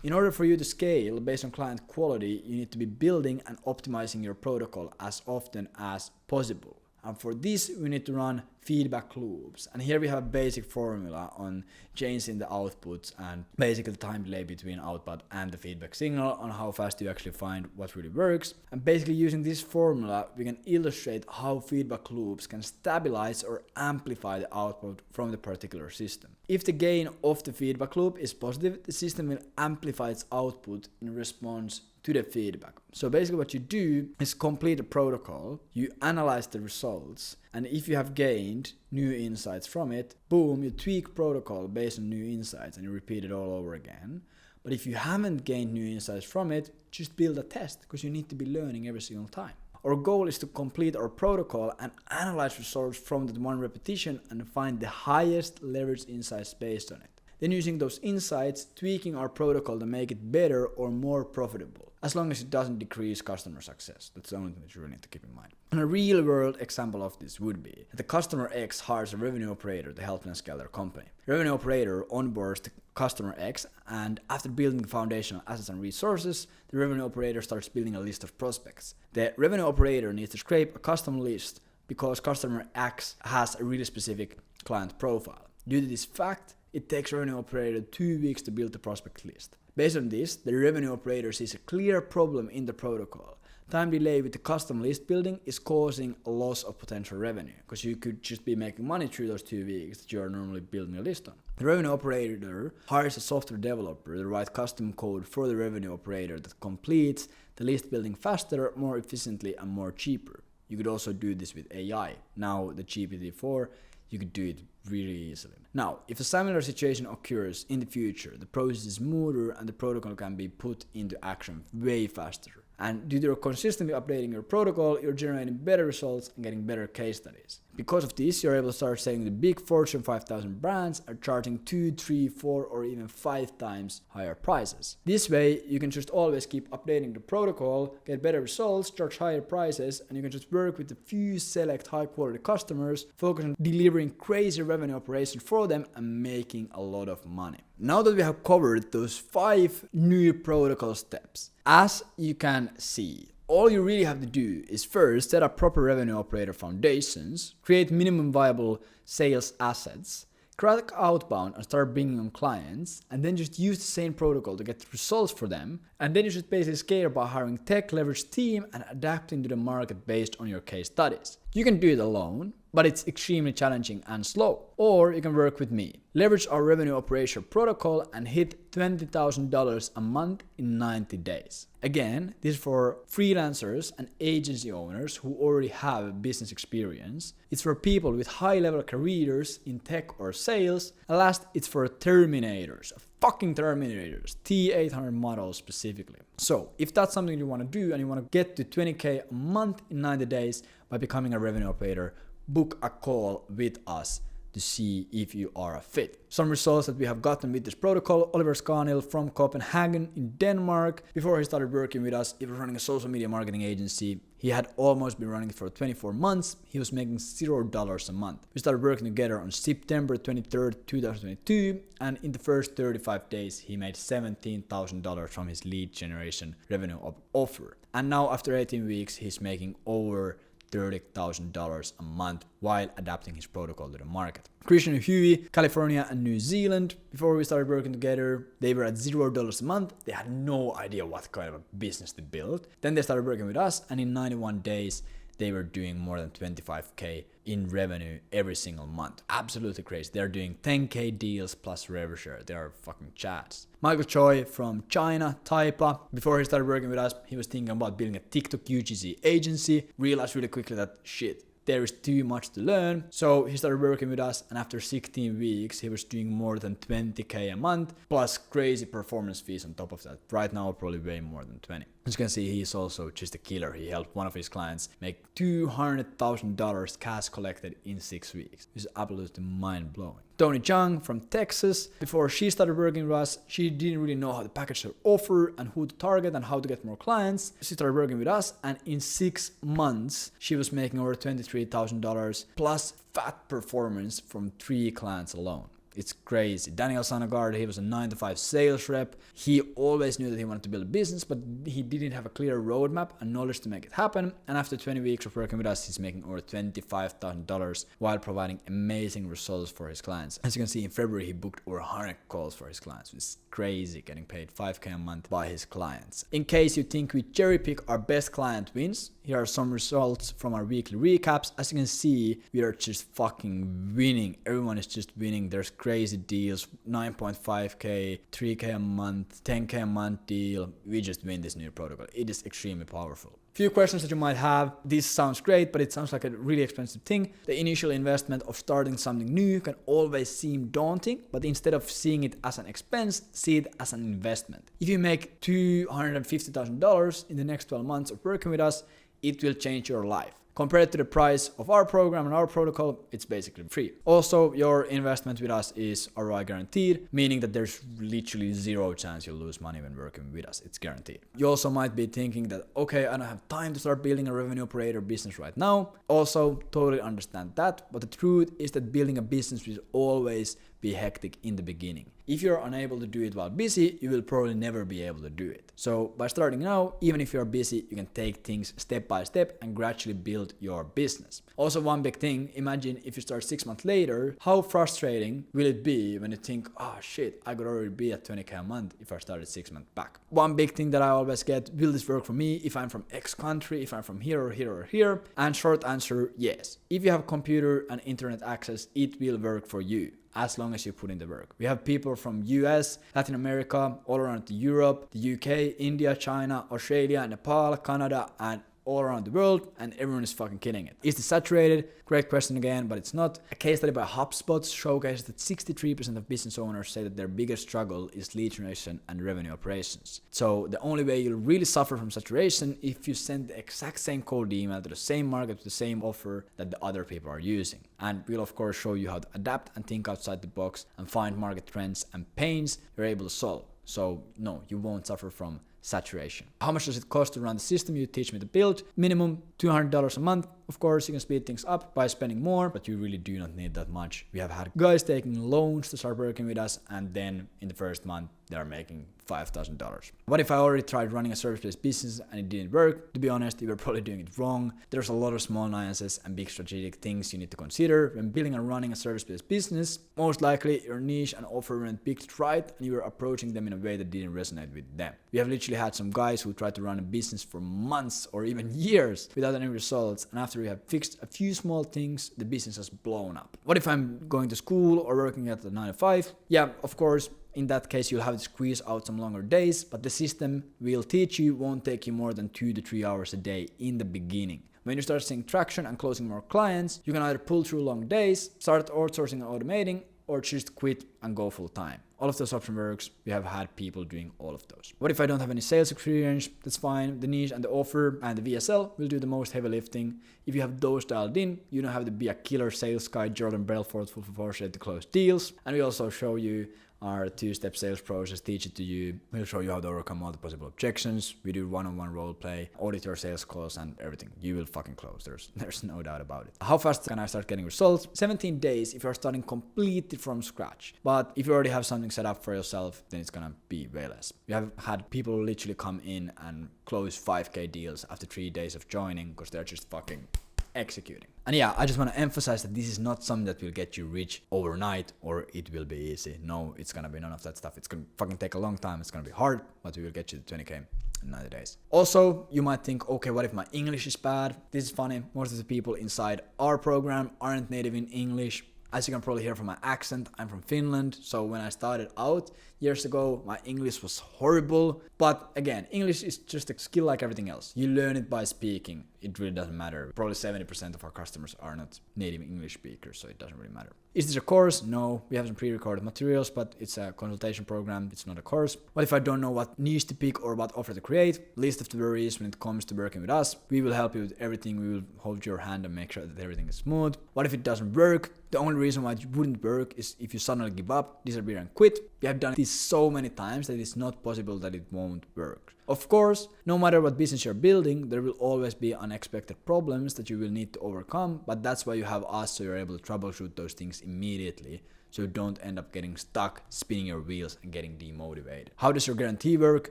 In order for you to scale based on client quality, you need to be building and optimizing your protocol as often as possible. And for this, we need to run feedback loops. And here we have a basic formula on changing the outputs and basically the time delay between output and the feedback signal on how fast you actually find what really works. And basically using this formula, we can illustrate how feedback loops can stabilize or amplify the output from the particular system. If the gain of the feedback loop is positive, the system will amplify its output in response to the feedback. So basically what you do is complete a protocol, you analyze the results, and if you have gained new insights from it, boom, you tweak protocol based on new insights and you repeat it all over again. But if you haven't gained new insights from it, just build a test because you need to be learning every single time. Our goal is to complete our protocol and analyze results from that one repetition and find the highest leverage insights based on it. Then using those insights, tweaking our protocol to make it better or more profitable, as long as it doesn't decrease customer success. That's the only thing that you really need to keep in mind. And a real world example of this would be that the customer X hires a revenue operator to help them scale their company. The revenue operator onboards the customer X, and after building the foundational assets and resources, the revenue operator starts building a list of prospects. The revenue operator needs to scrape a custom list because customer X has a really specific client profile. Due to this fact, it takes revenue operator 2 weeks to build the prospect list. Based on this, the revenue operator sees a clear problem in the protocol. Time delay with the custom list building is causing a loss of potential revenue because you could just be making money through those 2 weeks that you are normally building a list on. The revenue operator hires a software developer to write custom code for the revenue operator that completes the list building faster, more efficiently, and more cheaper. You could also do this with AI. Now the GPT-4, you could do it really easily. Now, if a similar situation occurs in the future, the process is smoother and the protocol can be put into action way faster. And due to consistently updating your protocol, you're generating better results and getting better case studies. Because of this, you're able to start selling the big Fortune 5000 brands are charging 2, 3, 4, or even 5 times higher prices. This way, you can just always keep updating the protocol, get better results, charge higher prices, and you can just work with a few select high quality customers, focus on delivering crazy revenue operations for them and making a lot of money. Now that we have covered those 5 new protocol steps, as you can see, all you really have to do is first set up proper revenue operator foundations, create minimum viable sales assets, crack outbound and start bringing on clients, and then just use the same protocol to get results for them. And then you should basically scale by hiring tech leverage team and adapting to the market based on your case studies. You can do it alone, but it's extremely challenging and slow. Or you can work with me. Leverage our revenue operation protocol and hit $20,000 a month in 90 days. Again, this is for freelancers and agency owners who already have business experience. It's for people with high-level careers in tech or sales. And last, it's for terminators. Fucking terminators. T800 models specifically. So, if that's something you want to do and you want to get to 20K a month in 90 days by becoming a revenue operator, book a call with us to see if you are a fit. Some results that we have gotten with this protocol: Oliver Skanil from Copenhagen in Denmark. Before he started working with us, he was running a social media marketing agency. He had almost been running it for 24 months. He was making $0 a month. We started working together on September 23rd, 2022, and in the first 35 days, he made $17,000 from his lead generation revenue offer. And now after 18 weeks, he's making over $30,000 a month while adapting his protocol to the market. Christian and Huey, California and New Zealand. Before we started working together, they were at $0 a month. They had no idea what kind of a business to build. Then they started working with us, and in 91 days, they were doing more than 25K in revenue every single month. Absolutely crazy. They're doing 10K deals plus revenue share. They are fucking chads. Michael Choi from China, Taipa. Before he started working with us, he was thinking about building a TikTok UGC agency. Realized really quickly that shit, there is too much to learn. So he started working with us, and after 16 weeks, he was doing more than 20K a month, plus crazy performance fees on top of that. Right now, probably way more than 20. As you can see, he's also just a killer. He helped one of his clients make $200,000 cash collected in 6 weeks. It's absolutely mind-blowing. Tony Chung from Texas. Before she started working with us, she didn't really know how to package her offer and who to target and how to get more clients. She started working with us, and in 6 months, she was making over $23,000 plus fat performance from 3 clients alone. It's crazy. Daniel Sanagard, he was a 9-to-5 sales rep. He always knew that he wanted to build a business, but he didn't have a clear roadmap and knowledge to make it happen. And after 20 weeks of working with us, he's making over $25,000 while providing amazing results for his clients. As you can see, in February, he booked over 100 calls for his clients. It's crazy, getting paid $5K a month by his clients. In case you think we cherry pick our best client wins, here are some results from our weekly recaps. As you can see, we are just fucking winning. Everyone is just winning. There's crazy deals, 9.5K, 3K a month, 10K a month deal. We just win this new protocol. It is extremely powerful. Few questions that you might have. This sounds great, but it sounds like a really expensive thing. The initial investment of starting something new can always seem daunting, but instead of seeing it as an expense, see it as an investment. If you make $250,000 in the next 12 months of working with us, it will change your life. Compared to the price of our program and our protocol, it's basically free. Also, your investment with us is ROI guaranteed, meaning that there's literally 0 chance you'll lose money when working with us. It's guaranteed. You also might be thinking that, okay, I don't have time to start building a revenue operator business right now. Also, totally understand that. But the truth is that building a business will always be hectic in the beginning. If you're unable to do it while busy, you will probably never be able to do it. So by starting now, even if you're busy, you can take things step by step and gradually build your business. Also, one big thing, imagine if you start 6 months later, how frustrating will it be when you think, oh shit, I could already be at 20K a month if I started 6 months back. One big thing that I always get, will this work for me if I'm from X country, if I'm from here or here or here? And short answer, yes. If you have computer and internet access, it will work for you, as long as you put in the work. We have people from US, Latin America, all around Europe, the UK, India, China, Australia, Nepal, Canada, and all around the world, and everyone is fucking killing it. Is it saturated? Great question again, but it's not. A case study by HubSpot showcases that 63% of business owners say that their biggest struggle is lead generation and revenue operations. So the only way you'll really suffer from saturation if you send the exact same cold email to the same market with the same offer that the other people are using. And we'll of course show you how to adapt and think outside the box and find market trends and pains you're able to solve. So no, you won't suffer from saturation. How much does it cost to run the system you teach me to build? Minimum $200 a month. Of course, you can speed things up by spending more, but you really do not need that much. We have had guys taking loans to start working with us, and then in the first month, they're making $5,000. What if I already tried running a service-based business and it didn't work? To be honest, you were probably doing it wrong. There's a lot of small nuances and big strategic things you need to consider when building and running a service-based business. Most likely, your niche and offer weren't picked right, and you were approaching them in a way that didn't resonate with them. We have literally had some guys who tried to run a business for months or even years without any results, and after after you have fixed a few small things, the business has blown up. What if I'm going to school or working at the 9 to 5? Yeah, of course, in that case, you'll have to squeeze out some longer days, but the system will teach you won't take you more than 2 to 3 hours a day in the beginning. When you start seeing traction and closing more clients, you can either pull through long days, start outsourcing and automating, or just quit and go full time. All of those options works. We have had people doing all of those. What if I don't have any sales experience? That's fine. The niche and the offer and the VSL will do the most heavy lifting. If you have those dialed in, you don't have to be a killer sales guy, Jordan Belfort, full foresight to close deals. And we also show you our 2-step sales process, teach it to you. We'll show you how to overcome all the possible objections. We do one-on-one role play, audit your sales calls and everything. You will fucking close. There's no doubt about it. How fast can I start getting results? 17 days if you're starting completely from scratch. But if you already have something set up for yourself, then it's gonna be way less. We have had people literally come in and close 5K deals after 3 days of joining because they're just fucking executing. And yeah, I just want to emphasize that this is not something that will get you rich overnight or it will be easy. No, it's gonna be none of that stuff. It's gonna fucking take a long time. It's gonna be hard, but we will get you to 20K in 90 days. Also, you might think, okay, what if my English is bad? This is funny. Most of the people inside our program aren't native in English. As you can probably hear from my accent, I'm from Finland. So when I started out years ago, my English was horrible. But again, English is just a skill like everything else. You learn it by speaking. It really doesn't matter. Probably 70% of our customers are not native English speakers, so it doesn't really matter. Is this a course? No, we have some pre-recorded materials, but it's a consultation program. It's not a course. What if I don't know what niche to pick or what offer to create? Least of the worries when it comes to working with us. We will help you with everything. We will hold your hand and make sure that everything is smooth. What if it doesn't work? The only reason why it wouldn't work is if you suddenly give up, disappear and quit. We have done this so many times that it's not possible that it won't work. Of course, no matter what business you're building, there will always be unexpected problems that you will need to overcome, but that's why you have us so you're able to troubleshoot those things immediately. So you don't end up getting stuck, spinning your wheels and getting demotivated. How does your guarantee work?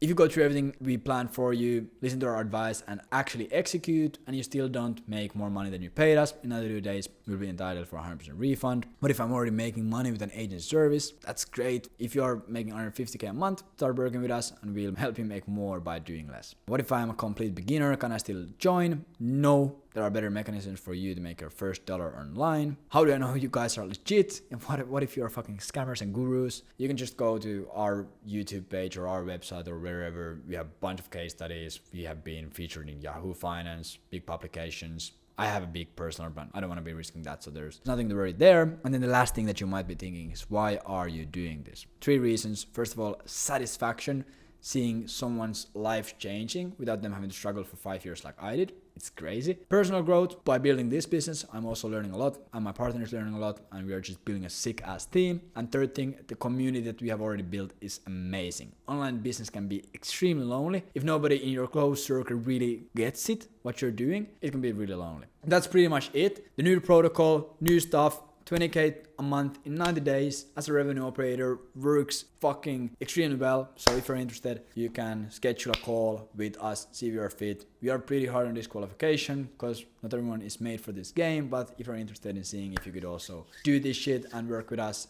If you go through everything we planned for you, listen to our advice and actually execute, and you still don't make more money than you paid us, in another 2 days, you'll be entitled for a 100% refund. But if I'm already making money with an agent service, that's great. If you're making under 50K a month, start working with us and we'll help you make more by doing less. What if I'm a complete beginner? Can I still join? No. There are better mechanisms for you to make your first dollar online. How do I know you guys are legit? And what if you're fucking scammers and gurus? You can just go to our YouTube page or our website or wherever. We have a bunch of case studies. We have been featured in Yahoo Finance, big publications. I have a big personal brand. I don't want to be risking that, so there's nothing to worry there. And then the last thing that you might be thinking is, why are you doing this? 3 reasons. First of all, satisfaction. Seeing someone's life changing without them having to struggle for 5 years like I did. It's crazy. Personal growth. By building this business, I'm also learning a lot, and my partner is learning a lot, and we are just building a sick ass team. And third thing, the community that we have already built is amazing. Online business can be extremely lonely. If nobody in your close circle really gets it, what you're doing, it can be really lonely. That's pretty much it. The new protocol, new stuff, 20K a month in 90 days as a revenue operator works fucking extremely well. So if you're interested, you can schedule a call with us, see if you're fit. We are pretty hard on this qualification because not everyone is made for this game. But if you're interested in seeing if you could also do this shit and work with us,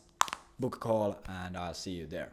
book a call and I'll see you there.